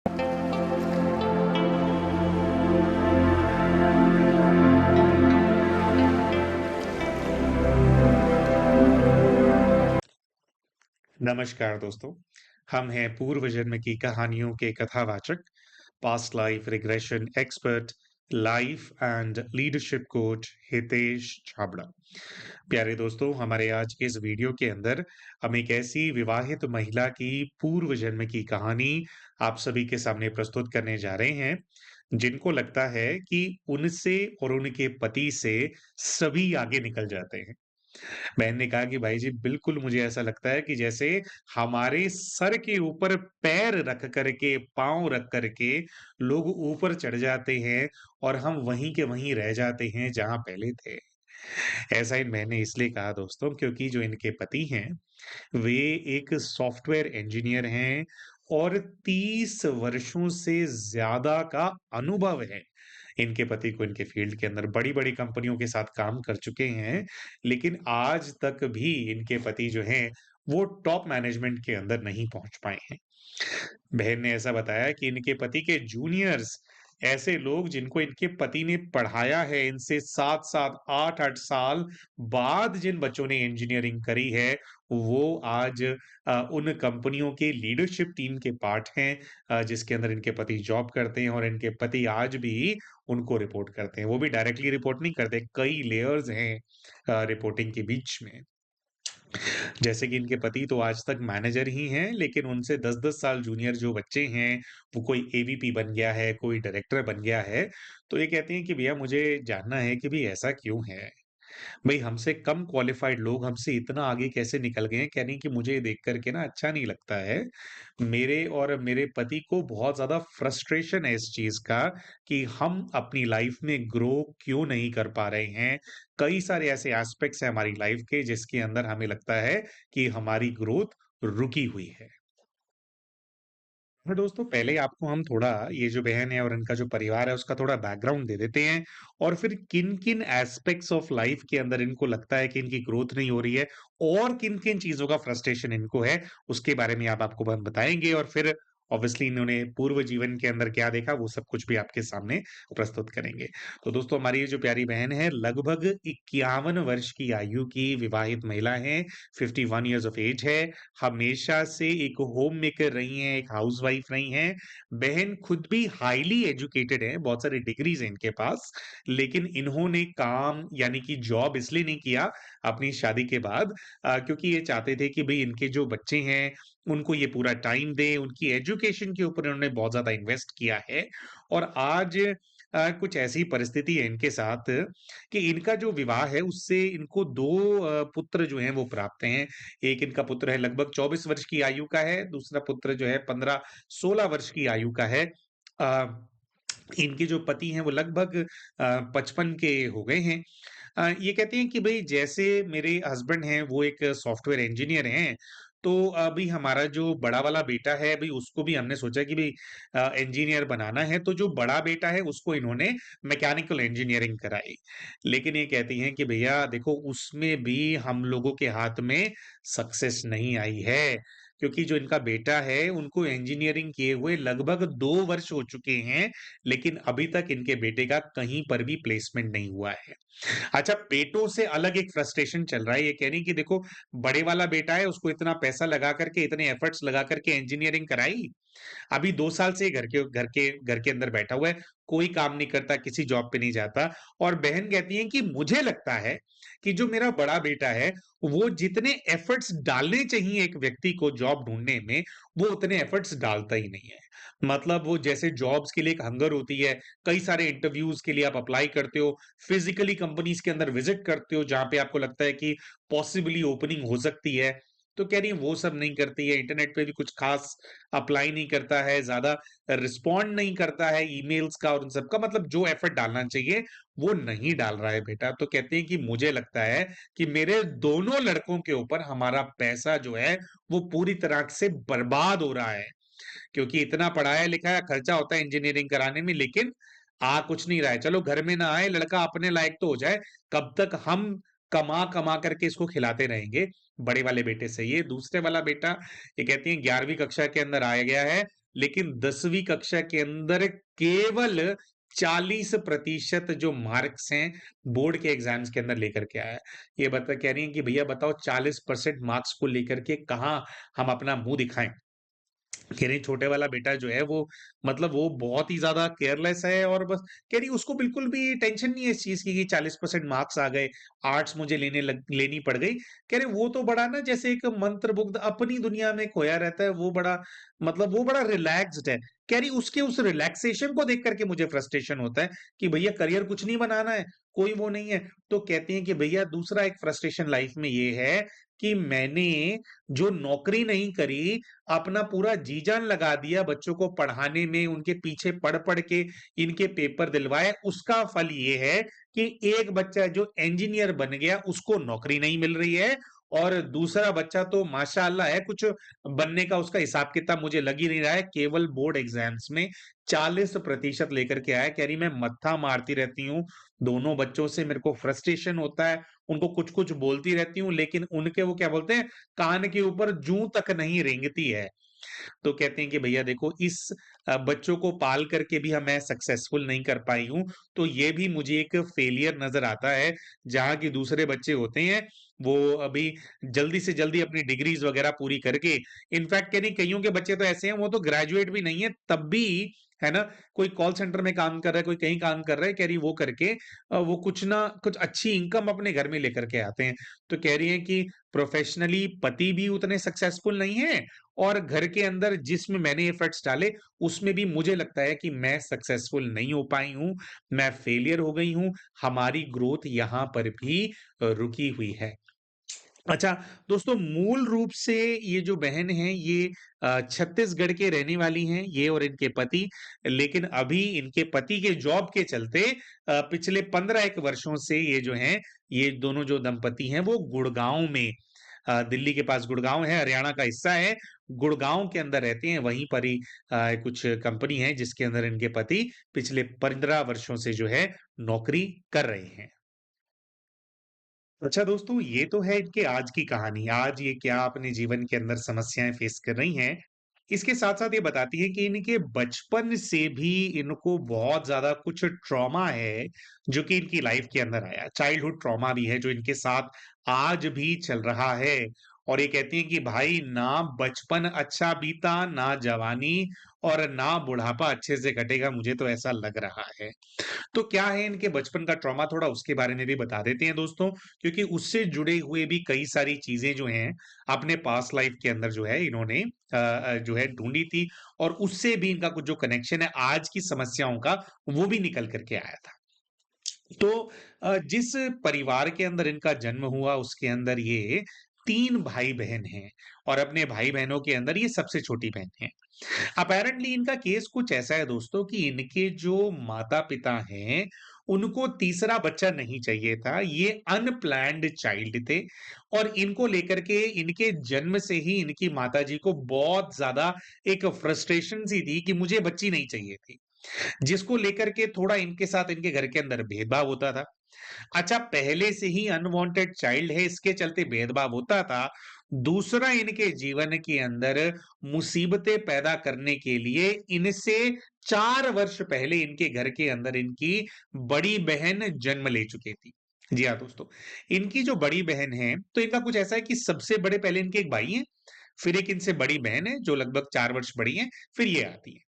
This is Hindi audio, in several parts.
नमस्कार दोस्तों, हम हैं पूर्व जन्म की कहानियों के कथावाचक, past life regression expert, life and leadership coach Hitesh Chhabra. प्यारे दोस्तों, हमारे आज के इस वीडियो के अंदर हम एक ऐसी विवाहित महिला की पूर्व जन्म की कहानी आप सभी के सामने प्रस्तुत करने जा रहे हैं, जिनको लगता है कि उनसे और उनके पति से सभी आगे निकल जाते हैं। बहन ने कहा कि भाई जी बिल्कुल मुझे ऐसा लगता है कि जैसे हमारे सर के ऊपर पैर रख करके पाँव रख करके लोग ऊपर चढ़ जाते हैं और हम वहीं के वहीं रह जाते हैं जहां पहले थे। ऐसा इन मैंने इसलिए कहा दोस्तों क्योंकि जो इनके पति हैं वे एक सॉफ्टवेयर इंजीनियर हैं और 30 वर्षों से ज्यादा का अनुभव है इनके पति को इनके फील्ड के अंदर बड़ी-बड़ी कंपनियों के साथ काम कर चुके हैं, लेकिन आज तक भी इनके पति जो हैं, वो टॉप मैनेजमेंट के अंदर नहीं पहुँच पाए हैं। बहन ने ऐसा बताया कि इनके पति के जूनियर्स ऐसे लोग जिनको इनके पति ने पढ़ाया है, इनसे 7-7, 8-8 साल बाद जिन बच्चों ने इंजीनियरिंग करी है, वो आज उन कंपनियों के लीडरशिप टीम के पार्ट हैं जिसके अंदर इनके पति जॉब करते हैं और इनके पति आज भी उनको रिपोर्ट करते हैं। वो भी डायरेक्टली रिपोर्ट नहीं करते, कई लेयर्स हैं रिपोर्टिंग के बीच में। जैसे कि इनके पति तो आज तक मैनेजर ही हैं, लेकिन उनसे 10-10 साल जूनियर जो बच्चे हैं, वो कोई एवीपी बन गया है, कोई डायरेक्टर बन गया है। तो ये कहती हैं कि भैया मुझे जानना है कि भई ऐसा क्यों है? भई हमसे कम क्वालिफाइड लोग हमसे इतना आगे कैसे निकल गए हैं? कह रही हैं कि मुझे देख कर के ना अच्छा नहीं लगता है। मेरे और मेरे पति को बहुत ज़्यादा फ्रस्ट्रेशन है इस चीज़ का कि हम अपनी लाइफ में ग्रो क्यों नहीं कर पा रहे हैं। कई सारे ऐसे एस्पेक्ट्स हैं हमारी लाइफ के जिसके अंदर हमें लगता है कि हमारी ग्रोथ रुकी हुई है। हाँ दोस्तों, पहले आपको हम थोड़ा ये जो बहन है और इनका जो परिवार है उसका थोड़ा बैकग्राउंड दे देते हैं और फिर किन-किन एस्पेक्ट्स ऑफ लाइफ के अंदर इनको लगता है कि इनकी ग्रोथ नहीं हो रही है और किन-किन चीज़ों का फ्रस्ट्रेशन इनको है, उसके बारे में आप आपको हम बताएँगे और फिर ऑब्वियसली इन्होंने पूर्व जीवन के अंदर क्या देखा वो सब कुछ भी आपके सामने प्रस्तुत करेंगे। तो दोस्तों हमारी ये जो प्यारी बहन है लगभग 51 वर्ष की आयु की विवाहित महिला है, 51 इयर्स ऑफ एज है। हमेशा से एक होम मेकर रही हैं, एक हाउसवाइफ रही हैं। बहन खुद भी हाइली एजुकेटेड हैं, बहुत सारी डिग्रीज़ हैं इनके पास, लेकिन इन्होंने काम यानी कि जॉब इसलिए नहीं किया अपनी शादी के बाद क्योंकि ये चाहते थे कि भई इनके जो बच्चे हैं, उनको ये पूरा टाइम दें, उनकी एजुकेशन के ऊपर इन्होंने बहुत ज़्यादा इन्वेस्ट किया है और आज कुछ ऐसी परिस्थिति है इनके साथ कि इनका जो विवाह है उससे इनको 2 पुत्र जो हैं वो प्राप्त हैं। एक इनका पुत्र है लगभग 24 वर्ष की आयु का है, दूसरा पुत्र जो है 15-16 वर्ष की आयु का है। अ, इनके जो पति हैं वो लगभग 55 के हो गए हैं। ये कहते हैं कि भई जैसे मेरे हस्बैंड हैं वो एक सॉफ्टवेयर इंजीनियर हैं, तो अभी हमारा जो बड़ा वाला बेटा है भई उसको भी हमने सोचा कि भई इंजीनियर बनाना है, तो जो बड़ा बेटा है उसको इन्होंने मैकेनिकल इंजीनियरिंग कराई। लेकिन ये कहती हैं कि भैया देखो उसमें भी हम लोगों के हाथ में सक्सेस नहीं आई है, क्योंकि जो इनका बेटा है उनको इंजीनियरिंग किए हुए लगभग 2 वर्ष हो चुके हैं, लेकिन अभी तक इनके बेटे का कहीं पर भी प्लेसमेंट नहीं हुआ है। अच्छा, बेटों से अलग एक फ्रस्ट्रेशन चल रहा है। ये कह रही कि देखो बड़े वाला बेटा है, उसको इतना पैसा लगा करके, इतने एफर्ट्स लगा करके इंजीनियरिंग कराई। अभी 2 साल से घर के अंदर बैठा हुआ है, कोई काम नहीं करता, किसी जॉब पे नहीं जाता और बहन कहती है कि मुझे लगता है कि जो मेरा बड़ा बेटा है, वो जितने एफर्ट्स डालने चाहिए एक व्यक्ति को जॉब ढूँढने में, वो उतने एफर्ट्स डालता ही नहीं है। मतलब वो जैसे जॉब्स के लिए एक हंगर होती है, कई सारे इंटरव्यूज़ के लिए आप अप्लाई करते हो, फिज़िकली कंपनीज़ के अंदर विज़िट करते हो, जहाँ पे आपको लगता है कि पॉसिबली ओपनिंग हो सकती है। तो कह रही है वो सब नहीं करती है, इंटरनेट पे भी कुछ ख़ास अप्लाई नहीं करता है, ज़्यादा रिस्पॉन्ड नहीं करता है ईमेल्स का और उन सब का मतलब जो एफर्ट डालना चाहिए, वो नहीं डाल रहा है बेटा। तो कहते हैं कि मुझे लगता है कि मेरे दोनों लड़कों के ऊपर हमारा पैसा जो है, वो पूरी तरह से बर्बाद हो रहा है। क्योंकि इतना पढ़ाया-लिखाया खर्चा होता है इंजीनियरिंग कराने में लेकिन आ कुछ नहीं रहा है। चलो घर में ना आए, लड़का अपने लायक तो हो जाए, कब तक हम कमा-कमा करके इसको खिलाते रहेंगे, बड़े वाले बेटे से। ये दूसरे वाला बेटा ये कहती हैं 11वीं कक्षा के अंदर आ गया है, लेकिन 10वीं कक्षा के अंदर केवल 40% जो मार्क्स हैं बोर्ड के एग्जाम्स के अंदर लेकर के आया है। ये बता कह रही हैं कि भैया बताओ 40% मार्क्स को लेकर के कहाँ हम अपना मुंह दिखाएं। कह रही छोटे वाला बेटा जो है वो मतलब वो बहुत ही ज्यादा केयरलेस है और बस कह रही उसको बिल्कुल भी टेंशन नहीं है इस चीज की कि 40% मार्क्स आ गए, आर्ट्स मुझे लेनी पड़ गई। कह रहे वो तो बड़ा ना जैसे एक मंत्रमुग्ध अपनी दुनिया में खोया रहता है, वो बड़ा मतलब वो बड़ा रिलैक्स्ड है। कह रही उसके उस रिलैक्सेशन को देख करके मुझे फ्रस्ट्रेशन होता है कि भैया करियर कुछ नहीं बनाना है, कोई वो नहीं है। तो कहती हैं कि भैया दूसरा एक फ्रस्ट्रेशन लाइफ में ये है कि मैंने जो नौकरी नहीं करी, अपना पूरा जी-जान लगा दिया बच्चों को पढ़ाने में, उनके पीछे पढ़-पढ़ के इनके पेपर दिलवाए, उसका फल ये है कि एक बच्चा जो इंजीनियर बन गया, उसको नौकरी नहीं मिल रही है और दूसरा बच्चा तो माशाअल्लाह है, कुछ बनने का उसका हिसाब-किताब मुझे लग ही नहीं रहा है। केवल बोर्ड एग्ज़ाम्स में 40% लेकर के आया। कह रही मैं मत्था मारती रहती हूँ, दोनों बच्चों से मेरे को फ्रस्ट्रेशन होता है, उनको कुछ-कुछ बोलती रहती हूँ, लेकिन उनके वो क्या बोलते हैं, कान के ऊपर जूं तक नहीं रेंगती है। तो कहते हैं कि भैया देखो इस बच्चों को पाल करके भी मैं सक्सेसफुल नहीं कर पाई हूँ, तो ये भी मुझे एक फेलियर नजर आता है। जहाँ की दूसरे बच्चे होते हैं वो अभी जल्दी से जल्दी अपनी डिग्रीज वगैरह पूरी करके, इनफैक्ट कह रही कईयों के बच्चे तो ऐसे हैं वो तो ग्रेजुएट भी नहीं है तब भी है ना, कोई कॉल सेंटर में काम कर रहा है, कोई कहीं काम कर रहा है, कह रही वो करके वो कुछ ना कुछ अच्छी इनकम अपने घर में लेकर के आते हैं। तो कह रही है कि प्रोफेशनली पति भी उतने सक्सेसफुल नहीं है और घर के अंदर जिसमें मैंने एफर्ट्स डाले उसमें भी मुझे लगता है कि मैं सक्सेसफुल नहीं हो पाई हूँ, मैं फेलियर हो गई हूँ, हमारी ग्रोथ यहाँ पर भी रुकी हुई है। अच्छा, दोस्तों मूल रूप से ये जो बहन है ये छत्तीसगढ़ के रहने वाली हैं, ये और इनके पति। लेकिन अभी इनके पति के जॉब के चलते पिछले 15 एक वर्षों से ये जो हैं, ये दोनों जो दंपति हैं वो गुड़गांव में, दिल्ली के पास गुड़गांव है, हरियाणा का हिस्सा है, गुड़गांव के अंदर रहते हैं। वहीं पर ही कुछ कंपनी है जिसके अंदर इनके पति पिछले 15 वर्षों से जो है नौकरी कर रहे हैं। अच्छा दोस्तों, ये तो है इनके आज की कहानी। आज ये क्या अपने जीवन के अंदर समस्याएँ फेस कर रही हैं। इसके साथ-साथ ये बताती है कि इनके बचपन से भी इनको बहुत ज़्यादा कुछ ट्रॉमा है, जो कि इनकी लाइफ़ के अंदर आया। चाइल्डहुड ट्रॉमा भी है, जो इनके साथ आज भी चल रहा है। और ये कहती हैं कि भाई ना बचपन अच्छा बीता, ना जवानी और ना बुढ़ापा अच्छे से कटेगा, मुझे तो ऐसा लग रहा है। तो क्या है इनके बचपन का ट्रॉमा, थोड़ा उसके बारे में भी बता देते हैं दोस्तों, क्योंकि उससे जुड़े हुए भी कई सारी चीजें जो हैं अपने पास्ट लाइफ के अंदर जो है इन्होंने जो है ढूंढी थी और उससे भी इनका कुछ जो कनेक्शन है आज की समस्याओं का, वो भी निकल करके आया था। तो जिस परिवार के अंदर इनका जन्म हुआ उसके अंदर ये 3 भाई बहन हैं और अपने भाई बहनों के अंदर ये सबसे छोटी बहन है। अपेरेंटली इनका केस कुछ ऐसा है दोस्तों कि इनके जो माता-पिता हैं, उनको तीसरा बच्चा नहीं चाहिए था। ये अनप्लैन्ड चाइल्ड थे और इनको लेकर के इनके जन्म से ही इनकी माताजी को बहुत ज़्यादा एक फ्रस्ट्रेशन सी थी कि मुझे बच्ची नहीं चाहिए थी। जिसको लेकर के थोड़ा इनके साथ इनके घर के अंदर भेदभाव होता था। अच्छा, पहले से ही अनवांटेड चाइल्ड है, इसके चलते भेदभाव होता था। दूसरा, इनके जीवन के अंदर मुसीबतें पैदा करने के लिए इनसे 4 वर्ष पहले इनके घर के अंदर इनकी बड़ी बहन जन्म ले चुकी थी। जी हाँ दोस्तों, इनकी जो बड़ी बहन है, तो इनका कुछ ऐसा है कि सबसे बड़े पहले इनके एक भाई हैं, फिर एक इनसे बड़ी बहन है जो लगभग 4 वर्ष बड़ी है, फिर ये आती है।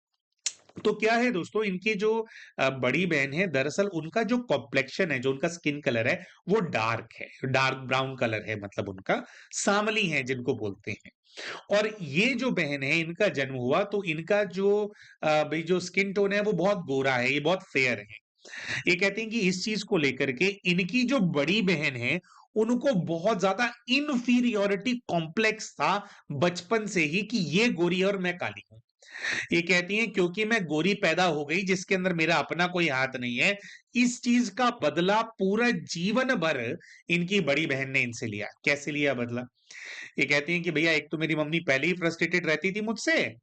तो क्या है दोस्तों, इनकी जो बड़ी बहन है, दरअसल उनका जो कॉम्प्लेक्शन है, जो उनका स्किन कलर है, वो डार्क है, डार्क ब्राउन कलर है, मतलब उनका सांवली है जिनको बोलते हैं। और ये जो बहन है, इनका जन्म हुआ तो इनका जो भाई जो स्किन टोन है वो बहुत गोरा है, ये बहुत फेयर है। ये कहते हैं कि इस चीज को लेकर के इनकी जो बड़ी बहन है, उनको बहुत ज्यादा इनफीरियोरिटी कॉम्प्लेक्स था बचपन से ही कि ये गोरी है और मैं काली हूं। ये कहती हैं क्योंकि मैं गोरी पैदा हो गई जिसके अंदर मेरा अपना कोई हाथ नहीं है, इस चीज का बदला पूरा जीवन भर इनकी बड़ी बहन ने इनसे लिया। कैसे लिया बदला? ये कहती हैं कि भैया एक तो मेरी मम्मी पहले ही फ्रस्ट्रेटेड रहती थी मुझसे,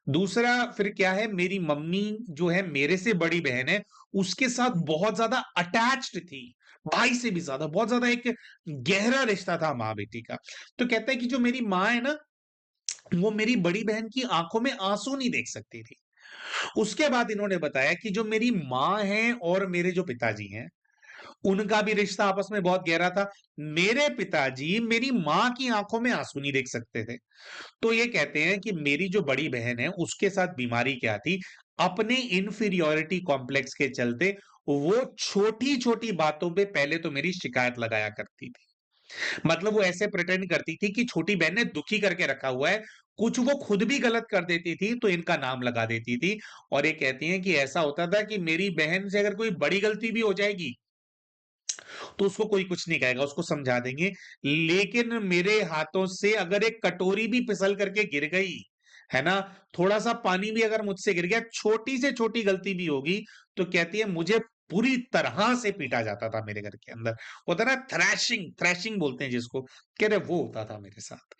दूसरा फिर क्या है, मेरी मम्मी जो है मेरे से बड़ी बहन है, उसके साथ बहुत ज्यादा अटैच्ड थी, भाई से भी ज्यादा, बहुत ज्यादा एक गहरा रिश्ता था माँ बेटी का। तो कहता है कि जो मेरी माँ है ना, वो मेरी बड़ी बहन की आंखों में आंसू नहीं देख सकती थी। उसके बाद इन्होंने बताया कि जो मेरी माँ है और मेरे जो पिताजी हैं, उनका भी रिश्ता आपस में बहुत गहरा था। मेरे पिताजी मेरी माँ की आंखों में आंसू नहीं देख सकते थे। तो ये कहते हैं कि मेरी जो बड़ी बहन है उसके साथ बीमारी क्या थी, अपने इन्फीरियोरिटी कॉम्प्लेक्स के चलते वो छोटी छोटी बातों पे पहले तो मेरी शिकायत लगाया करती थी। मतलब वो ऐसे प्रिटेंड करती थी कि छोटी बहन ने दुखी करके रखा हुआ है, कुछ वो खुद भी गलत कर देती थी तो इनका नाम लगा देती थी। और ये कहती हैं कि ऐसा होता था कि मेरी बहन से अगर कोई बड़ी गलती भी हो जाएगी तो उसको कोई कुछ नहीं कहेगा, उसको समझा देंगे। लेकिन मेरे हाथों से अगर एक कटोरी भी फिसल करके गिर गई, है ना, थोड़ा सा पानी भी अगर मुझसे गिर गया, छोटी से छोटी गलती भी होगी, तो कहती है मुझे पूरी तरह से पीटा जाता था मेरे घर के अंदर। होता ना थ्रैशिंग, थ्रैशिंग बोलते हैं जिसको, कह रहे वो होता था मेरे साथ।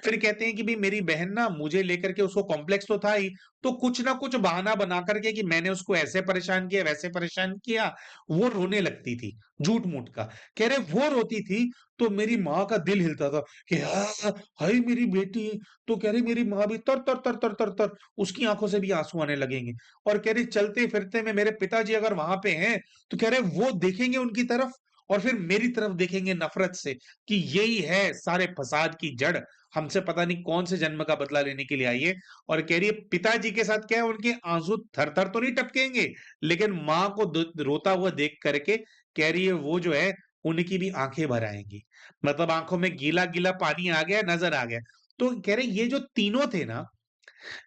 फिर कहते हैं कि भी मेरी बहन ना मुझे लेकर के, उसको कॉम्प्लेक्स तो था ही, तो कुछ ना कुछ बहाना बना करके कि मैंने उसको ऐसे परेशान किया वैसे परेशान किया, वो रोने लगती थी झूठ मूठ का। कह रहे वो रोती थी तो मेरी माँ का दिल हिलता था कि हाय मेरी बेटी। तो कह रही मेरी माँ भी तर तर तर तर तर तर उसकी आंखों से भी आंसू आने लगेंगे। और कह रही चलते फिरते में मेरे पिताजी अगर वहां पे हैं तो कह रहे वो देखेंगे उनकी तरफ और फिर मेरी तरफ देखेंगे नफरत से कि यही है सारे फसाद की जड़, हमसे पता नहीं कौन से जन्म का बदला लेने के लिए आई है। और कह रही है पिताजी के साथ क्या है, उनके आंसू थर थर तो नहीं टपकेंगे, लेकिन माँ को रोता हुआ देख करके कह रही है वो जो है उनकी भी आंखें भर आएंगी। मतलब आंखों में गीला गीला पानी आ गया, नजर आ गया। तो कह रहे ये जो तीनों थे ना,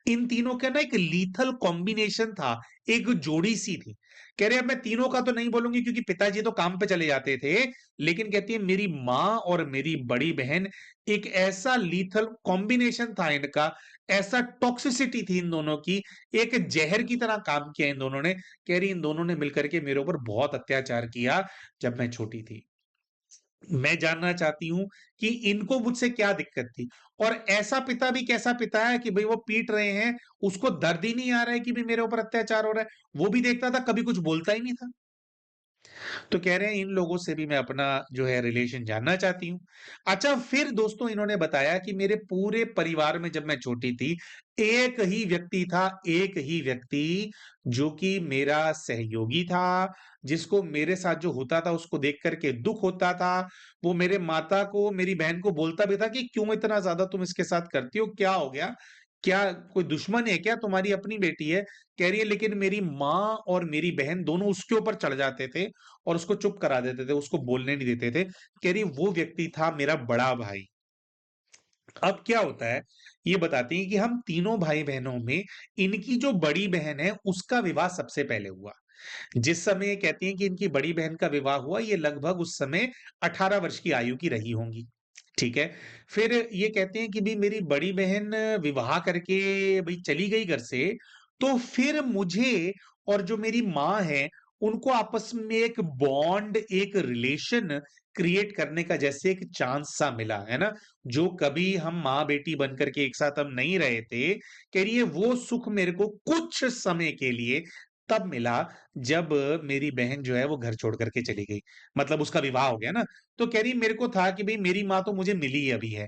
इन तीनों का ना एक लीथल कॉम्बिनेशन था, एक जोड़ी सी थी। कह रहे अब मैं तीनों का तो नहीं बोलूंगी क्योंकि पिताजी तो काम पे चले जाते थे, लेकिन कहती है मेरी माँ और मेरी बड़ी बहन एक ऐसा लीथल कॉम्बिनेशन था इनका, ऐसा टॉक्सिसिटी थी इन दोनों की, एक जहर की तरह काम किया इन दोनों ने। कह रही इन दोनों ने मिलकर के मेरे ऊपर बहुत अत्याचार किया जब मैं छोटी थी। मैं जानना चाहती हूं कि इनको मुझसे क्या दिक्कत थी। और ऐसा पिता भी कैसा पिता है कि भाई वो पीट रहे हैं, उसको दर्द ही नहीं आ रहा है कि भी मेरे ऊपर अत्याचार हो रहा है, वो भी देखता था, कभी कुछ बोलता ही नहीं था। तो कह रहे हैं इन लोगों से भी मैं अपना जो है रिलेशन जानना चाहती हूँ। अच्छा, फिर दोस्तों इन्होंने बताया कि मेरे पूरे परिवार में जब मैं छोटी थी, एक ही व्यक्ति था, एक ही व्यक्ति जो कि मेरा सहयोगी था, जिसको मेरे साथ जो होता था उसको देख करके दुख होता था। वो मेरे माता को, मेरी बहन को बोलता भी था कि क्यों इतना ज्यादा तुम इसके साथ करती हो, क्या हो गया, क्या कोई दुश्मन है क्या, तुम्हारी अपनी बेटी है। कह रही है लेकिन मेरी माँ और मेरी बहन दोनों उसके ऊपर चढ़ जाते थे और उसको चुप करा देते थे, उसको बोलने नहीं देते थे। कह रही वो व्यक्ति था मेरा बड़ा भाई। अब क्या होता है, ये बताती हैं कि हम तीनों भाई बहनों में इनकी जो बड़ी बहन है उसका विवाह सबसे पहले हुआ। जिस समय कहती हैं कि इनकी बड़ी बहन का विवाह हुआ, ये लगभग उस समय 18 वर्ष की आयु की रही होंगी। ठीक है। फिर ये कहते हैं कि भी मेरी बड़ी बहन विवाह करके भाई चली गई घर से, तो फिर मुझे और जो मेरी माँ है उनको आपस में एक बॉन्ड, एक रिलेशन क्रिएट करने का जैसे एक चांस सा मिला, है ना, जो कभी हम माँ बेटी बन करके एक साथ हम नहीं रहे थे। कह रही है वो सुख मेरे को कुछ समय के लिए तब मिला जब मेरी बहन जो है वो घर छोड़ करके चली गई, मतलब उसका विवाह हो गया ना। तो कह रही मेरे को था कि भाई मेरी माँ तो मुझे मिली ही अभी है।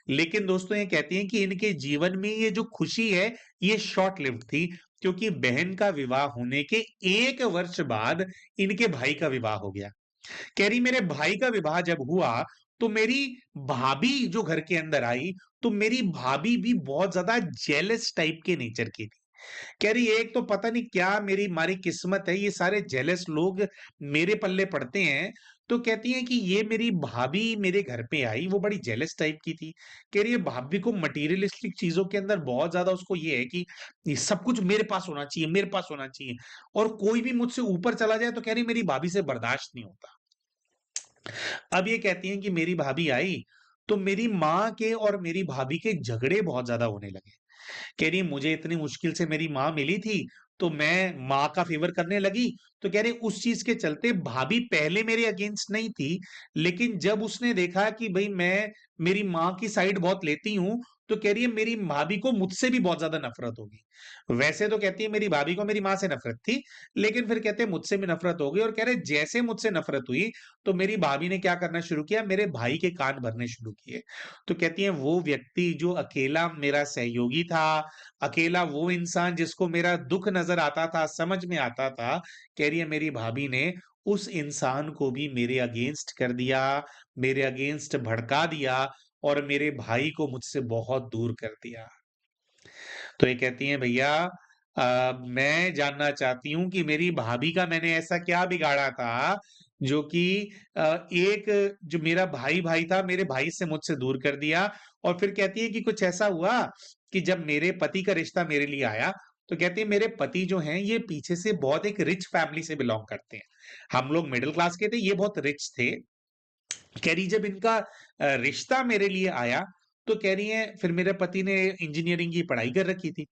लेकिन दोस्तों ये कहती हैं कि इनके जीवन में ये जो खुशी है ये शॉर्ट लिव्ड थी, क्योंकि बहन का विवाह होने के 1 वर्ष बाद इनके भाई का विवाह हो गया। कह रही मेरे भाई का विवाह जब हुआ तो मेरी भाभी जो घर के अंदर आई, तो मेरी भाभी भी बहुत ज्यादा जेलस टाइप के नेचर की थी। कह रही एक तो पता नहीं क्या मेरी मारी किस्मत है, ये सारे जेलस लोग मेरे पल्ले पड़ते हैं। तो कहती है कि ये मेरी भाभी मेरे घर पे आई, वो बड़ी जेलस टाइप की थी। कह रही है भाभी को मटेरियलिस्टिक चीजों के अंदर बहुत ज्यादा उसको ये है कि ये सब कुछ मेरे पास होना चाहिए, मेरे पास होना चाहिए। और कोई भी मुझसे ऊपर चला जाए तो कह रही मेरी भाभी से बर्दाश्त नहीं होता। अब ये कहती हैं कि मेरी भाभी आई तो मेरी माँ के और मेरी भाभी के झगड़े बहुत ज्यादा होने लगे। कह रही मुझे इतनी मुश्किल से मेरी माँ मिली थी तो मैं माँ का फेवर करने लगी। तो कह रही उस चीज के चलते भाभी पहले मेरे अगेंस्ट नहीं थी, लेकिन जब उसने देखा कि भाई मैं मेरी माँ की साइड बहुत लेती हूँ, तो कह रही है मेरी भाभी को मुझसे भी बहुत ज्यादा नफरत होगी। वैसे तो कहती है मेरी भाभी को मेरी माँ से नफरत थी, लेकिन फिर कहते हैं मुझसे भी नफरत हो गई, और कह रहे जैसे मुझसे नफरत हुई तो मेरी भाभी ने क्या करना शुरू किया, मेरे भाई के कान भरने शुरू किए। तो कहती है वो व्यक्ति जो अकेला मेरा सहयोगी था, अकेला वो इंसान जिसको मेरा दुख नजर आता था, समझ में आता था, कह रही है मेरी भाभी ने उस इंसान को भी मेरे अगेंस्ट कर दिया, मेरे अगेंस्ट भड़का दिया, और मेरे भाई को मुझसे बहुत दूर कर दिया। तो ये कहती हैं भैया, मैं जानना चाहती हूँ कि मेरी भाभी का मैंने ऐसा क्या बिगाड़ा था जो कि एक जो मेरा भाई भाई था, मेरे भाई से मुझसे दूर कर दिया। और फिर कहती है कि कुछ ऐसा हुआ कि जब मेरे पति का रिश्ता मेरे लिए आया, तो कहती है मेरे पति जो हैं ये पीछे से बहुत एक रिच फैमिली से बिलोंग करते हैं, हम लोग मिडिल क्लास के थे, ये बहुत रिच थे। कह रही जब इनका रिश्ता मेरे लिए आया, तो कह रही है फिर मेरे पति ने इंजीनियरिंग की पढ़ाई कर रखी थी,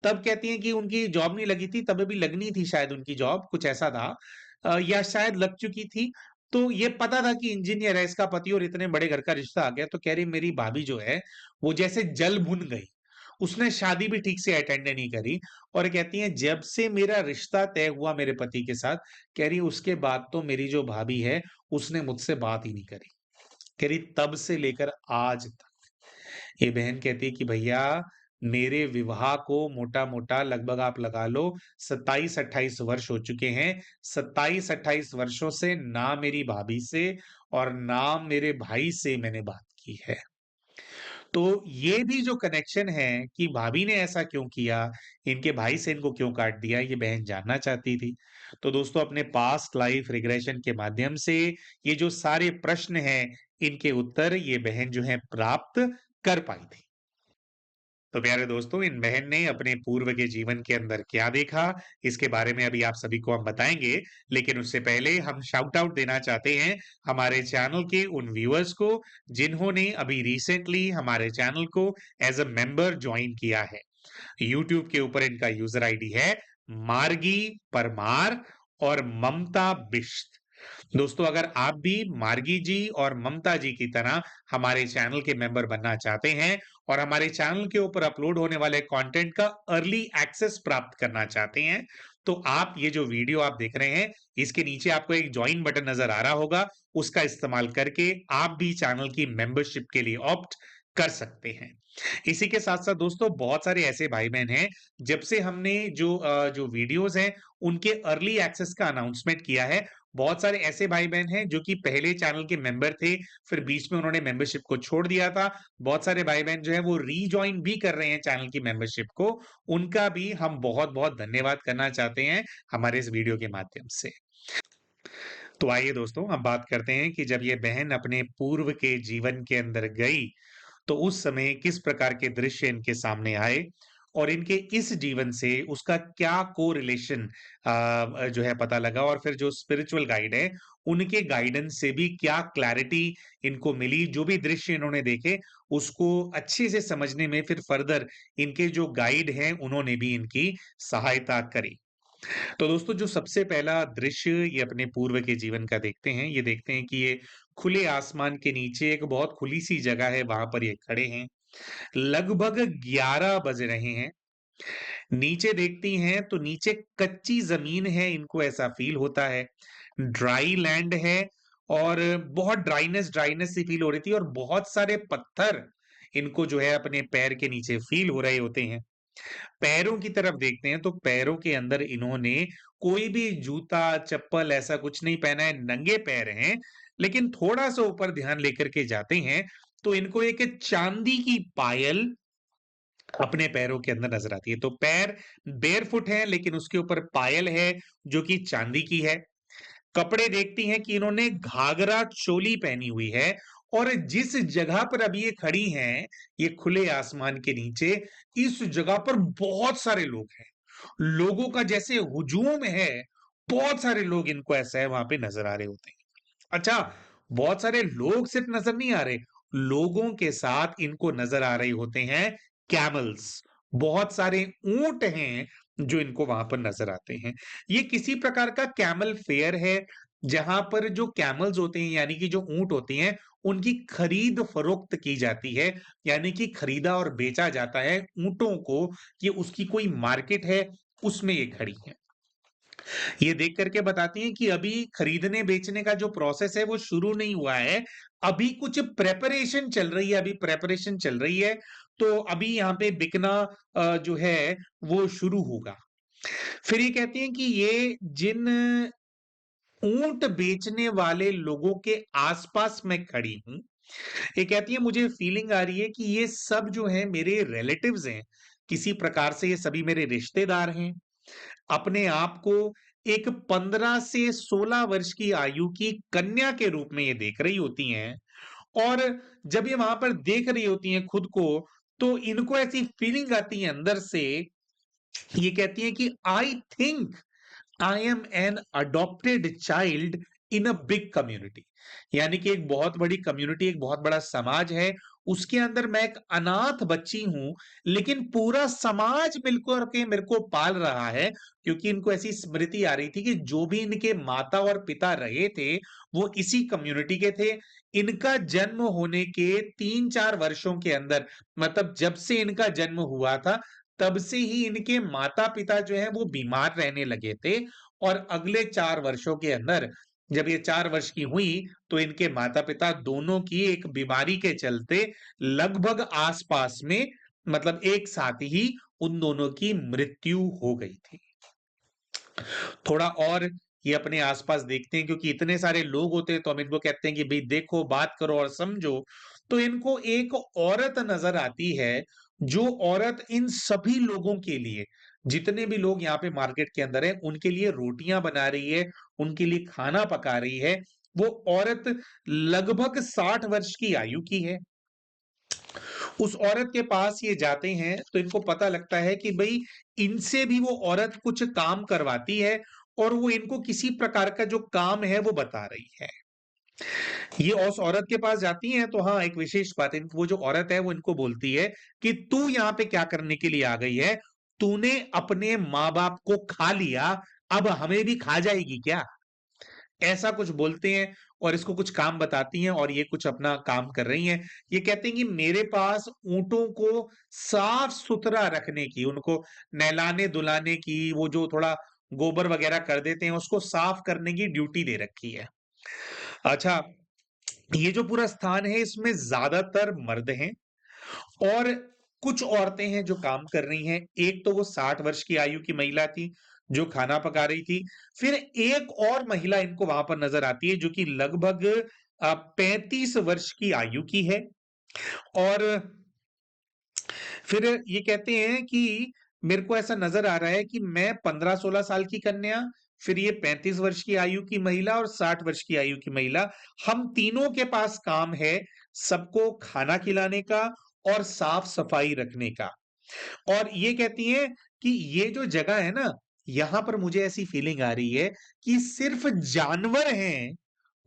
तब कहती हैं कि उनकी जॉब नहीं लगी थी, तब अभी लगनी थी शायद उनकी जॉब, कुछ ऐसा था, या शायद लग चुकी थी। तो ये पता था कि इंजीनियर है इसका पति, और इतने बड़े घर का रिश्ता आ गया। तो कह रही मेरी भाभी जो है वो जैसे जल भुन गई, उसने शादी भी ठीक से अटेंड नहीं करी। और कहती है जब से मेरा रिश्ता तय हुआ मेरे पति के साथ, कह रही उसके बाद तो मेरी जो भाभी है उसने मुझसे बात ही नहीं करी। कह रही तब से लेकर आज तक। ये बहन कहती है कि भैया मेरे विवाह को मोटा-मोटा लगभग आप लगा लो 27-28 वर्ष हो चुके हैं। 27-28 वर्षों से ना मेरी भाभी से और ना मेरे भाई से मैंने बात की है। तो ये भी जो कनेक्शन है कि भाभी ने ऐसा क्यों किया, इनके भाई से इनको क्यों काट दिया, ये बहन जानना चाहती थी। तो दोस्तों अपने पास्ट लाइफ रिग्रेशन के माध्यम से ये जो सारे प्रश्न हैं, इनके उत्तर ये बहन जो है प्राप्त कर पाई थी। तो प्यारे दोस्तों, इन बहन ने अपने पूर्व के जीवन के अंदर क्या देखा, इसके बारे में अभी आप सभी को हम बताएंगे। लेकिन उससे पहले हम शाउट आउट देना चाहते हैं हमारे चैनल के उन व्यूअर्स को जिन्होंने अभी रिसेंटली हमारे चैनल को एज अ मेंबर ज्वाइन किया है। यूट्यूब के ऊपर इनका यूजर आईडी है मार्गी परमार और ममता बिष्ट। दोस्तों अगर आप भी मार्गी जी और ममता जी की तरह हमारे चैनल के मेंबर बनना चाहते हैं और हमारे चैनल के ऊपर अपलोड होने वाले कंटेंट का अर्ली एक्सेस प्राप्त करना चाहते हैं, तो आप ये जो वीडियो आप देख रहे हैं इसके नीचे आपको एक ज्वाइन बटन नजर आ रहा होगा, उसका इस्तेमाल करके आप भी चैनल की मेंबरशिप के लिए ऑप्ट कर सकते हैं। इसी के साथ साथ दोस्तों बहुत सारे ऐसे भाई बहन हैं, जब से हमने जो वीडियोस हैं उनके अर्ली एक्सेस का अनाउंसमेंट किया है, बहुत सारे ऐसे भाई बहन हैं जो कि पहले चैनल के मेंबर थे, फिर बीच में उन्होंने मेंबरशिप को छोड़ दिया था। बहुत सारे भाई बहन जो है वो रीजॉइन भी कर रहे हैं चैनल की मेंबरशिप को, उनका भी हम बहुत बहुत धन्यवाद करना चाहते हैं हमारे इस वीडियो के माध्यम से। तो आइए दोस्तों हम बात करते हैं कि जब ये बहन अपने पूर्व के जीवन के अंदर गई, तो उस समय किस प्रकार के दृश्य इनके सामने आए और इनके इस जीवन से उसका क्या कोरिलेशन जो है पता लगा, और फिर जो स्पिरिचुअल गाइड है उनके गाइडेंस से भी क्या क्लैरिटी इनको मिली, जो भी दृश्य इन्होंने देखे उसको अच्छे से समझने में फिर फर्दर इनके जो गाइड हैं उन्होंने भी इनकी सहायता करी। तो दोस्तों जो सबसे पहला दृश्य ये अपने पूर्व के जीवन का देखते हैं, ये देखते हैं कि ये खुले आसमान के नीचे एक बहुत खुली सी जगह है, वहां पर ये खड़े हैं। लगभग 11 बज रहे हैं। नीचे देखती हैं तो नीचे कच्ची जमीन है, इनको ऐसा फील होता है, ड्राई लैंड है, और बहुत ड्राइनेस ड्राइनेस सी फील हो रही थी, और बहुत सारे पत्थर इनको जो है अपने पैर के नीचे फील हो रहे होते हैं। पैरों की तरफ देखते हैं तो पैरों के अंदर इन्होंने कोई भी जूता चप्पल ऐसा कुछ नहीं पहना है, नंगे पैर हैं। लेकिन थोड़ा सा ऊपर ध्यान लेकर के जाते हैं तो इनको एक चांदी की पायल अपने पैरों के अंदर नजर आती है। तो पैर बेयरफुट है लेकिन उसके ऊपर पायल है जो कि चांदी की है। कपड़े देखती हैं कि इन्होंने घाघरा चोली पहनी हुई है, और जिस जगह पर अभी ये खड़ी हैं, ये खुले आसमान के नीचे, इस जगह पर बहुत सारे लोग हैं। लोगों का जैसे हुजूम है, बहुत सारे लोग इनको ऐसा है वहां पे नजर आ रहे होते हैं। अच्छा, बहुत सारे लोग सिर्फ नजर नहीं आ रहे, लोगों के साथ इनको नजर आ रहे होते हैं कैमल्स। बहुत सारे ऊंट हैं जो इनको वहां पर नजर आते हैं। ये किसी प्रकार का कैमल फेयर है, जहां पर जो कैमल्स होते हैं यानी कि जो ऊंट होते हैं उनकी खरीद फरोख्त की जाती है, यानी कि खरीदा और बेचा जाता है ऊंटों को, कि उसकी कोई मार्केट है, उसमें ये खड़ी है। ये देख करके बताती हैं कि अभी खरीदने बेचने का जो प्रोसेस है वो शुरू नहीं हुआ है, अभी कुछ प्रेपरेशन चल रही है, अभी प्रेपरेशन चल रही है, तो अभी यहाँ पे बिकना जो है वो शुरू होगा। फिर ये कहती हैं कि ये जिन ऊंट बेचने वाले लोगों के आसपास मैं खड़ी हूं, ये कहती है मुझे फीलिंग आ रही है कि ये सब जो है मेरे रिलेटिव्स हैं, किसी प्रकार से ये सभी मेरे रिश्तेदार हैं। अपने आप को एक 15 से 16 वर्ष की आयु की कन्या के रूप में ये देख रही होती हैं, और जब ये वहां पर देख रही होती हैं खुद को, तो इनको ऐसी फीलिंग आती है अंदर से, ये कहती है कि I think I am an adopted child in a big community. यानी कि एक बहुत बड़ी कम्युनिटी, एक बहुत बड़ा समाज है, उसके अंदर मैं एक अनाथ बच्ची हूं, लेकिन पूरा समाज मिलकर के मेरे को पाल रहा है, क्योंकि इनको ऐसी स्मृति आ रही थी कि जो भी इनके माता और पिता रहे थे वो इसी कम्युनिटी के थे। इनका जन्म होने के 3-4 वर्षों के अंदर, मतलब जब से इनका जन्म हुआ था तब से ही इनके माता पिता जो है वो बीमार रहने लगे थे, और अगले 4 वर्षों के अंदर जब ये 4 वर्ष की हुई तो इनके माता-पिता दोनों की एक बीमारी के चलते लगभग आस-पास में, मतलब एक साथ ही उन दोनों की मृत्यु हो गई थी। थोड़ा और ये अपने आस-पास देखते हैं, क्योंकि इतने सारे लोग होते हैं तो हम इनको कहते हैं कि भई देखो, बात करो और समझो। तो इनको एक औरत नज़र आती है, जो औरत इन सभी लोगों के लिए, जितने भी लोग यहाँ पे मार्केट के अंदर हैं, उनके लिए रोटियाँ बना रही है, उनके लिए खाना पका रही है। वो औरत लगभग 60 वर्ष की आयु की है। उस औरत के पास ये जाते हैं तो इनको पता लगता है कि भई इनसे भी वो औरत कुछ काम करवाती है, और वो इनको किसी प्रकार का जो काम है वो बता रही है। ये उस औरत के पास जाती हैं तो हाँ, एक विशेष बात है, वो जो औरत है वो इनको बोलती है कि तू यहाँ पे क्या करने के लिए आ गई है? तूने अपने माँ-बाप को खा लिया, अब हमें भी खा जाएगी क्या? ऐसा कुछ बोलते हैं, और इसको कुछ काम बताती हैं और ये कुछ अपना काम कर रही हैं। ये कहते हैं कि मेरे पास ऊँटों को साफ-सुथरा रखने की, उनको नहलाने-धुलाने की, वो जो थोड़ा गोबर वगैरह कर देते हैं, उसको साफ करने की ड्यूटी दे रखी है। अच्छा, ये जो पूरा स्थान है इसमें ज़्यादातर मर्द हैं, और कुछ औरतें हैं जो काम कर रही हैं। एक तो वो 60 वर्ष की आयु की महिला थी, जो खाना पका रही थी। फिर एक और महिला इनको वहां पर नजर आती है, जो कि लगभग 35 वर्ष की आयु की है। और फिर ये कहते हैं कि मेरे को ऐसा नजर आ रहा है कि मैं 15-16 साल की कन्या, फिर ये 35 वर्ष की आयु की महिला और 60 वर्ष की आयु की महिला, हम तीनों के पास काम है सबको खाना खिलाने का और साफ सफाई रखने का। और ये कहती हैं कि ये जो जगह है ना, यहाँ पर मुझे ऐसी फीलिंग आ रही है कि सिर्फ जानवर हैं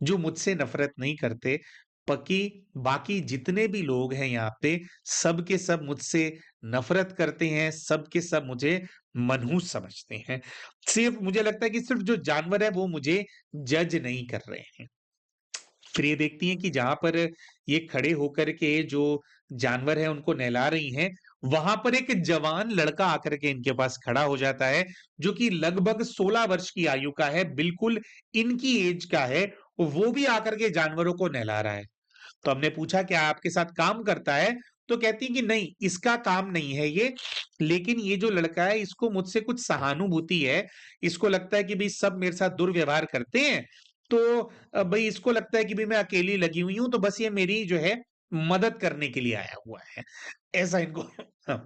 जो मुझसे नफ़रत नहीं करते, बाकी बाकी जितने भी लोग हैं यहाँ पे, सब के सब मुझसे नफ़रत करते हैं, सब के सब मुझे मनहूस समझते हैं। सिर्फ मुझे लगता है कि सिर्फ जो जानवर है वो मुझे जज नहीं कर रहे हैं। फिर ये देखती हैं कि जहाँ पर ये खड़े होकर के जो जानवर हैं उनको नहला रही हैं, वहां पर एक जवान लड़का आकर के इनके पास खड़ा हो जाता है, जो कि लगभग 16 वर्ष की आयु का है, बिल्कुल इनकी एज का है। वो भी आकर के जानवरों को नहला रहा है। तो हमने पूछा क्या आपके साथ काम करता है? तो कहती है कि नहीं, इसका काम नहीं है ये, लेकिन ये जो लड़का है इसको मुझसे कुछ सहानुभूति है। इसको लगता है कि भाई सब मेरे साथ दुर्व्यवहार करते हैं, तो भाई इसको लगता है कि भाई मैं अकेली लगी हुई हूं, तो बस ये मेरी जो है मदद करने के लिए आया हुआ है। ऐसा इनको हाँ,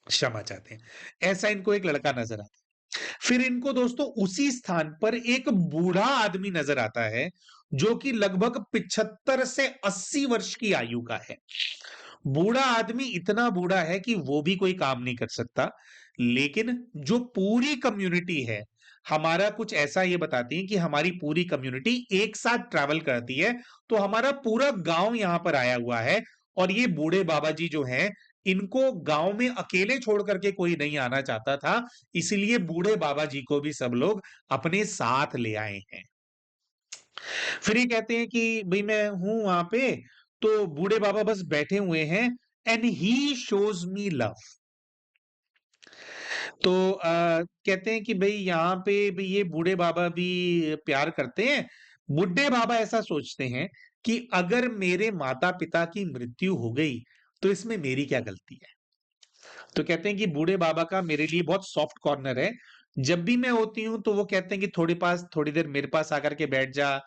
क्षमा चाहते हैं। ऐसा इनको एक लड़का नजर आता है। फिर इनको दोस्तों उसी स्थान पर एक बूढ़ा आदमी नजर आता है, जो कि लगभग 75 से 80 वर्ष की आयु का है। बूढ़ा आदमी इतना बूढ़ा है कि वो भी कोई काम नहीं कर सकता, लेकिन जो पूरी कम्युनिटी है, हमारा कुछ ऐसा ये बताती है कि हमारी पूरी कम्युनिटी एक साथ ट्रैवल करती है, तो हमारा पूरा गांव यहां पर आया हुआ है, और ये बूढ़े बाबा जी जो हैं, इनको गांव में अकेले छोड़ करके कोई नहीं आना चाहता था, इसलिए बूढ़े बाबा जी को भी सब लोग अपने साथ ले आए हैं। फिर ये कहते हैं कि भई मैं हूँ वहाँ पे, तो बूढ़े बाबा बस बैठे हुए हैं and he shows me love. तो कहते हैं कि भई यहाँ पे भी ये बूढ़े बाबा भी प्यार करते हैं। बुड्ढे बाबा ऐसा सोचते हैं कि अगर मेरे माता-पिता की मृत्यु हो गई, तो इसमें मेरी क्या गलती है? तो कहते हैं कि बूढ़े बाबा का मेरे लिए बहुत सॉफ्ट कॉर्नर है। जब भी मैं होती हूँ तो वो कहते हैं कि थोड़ी देर मेरे पास आकर के बैठ जा,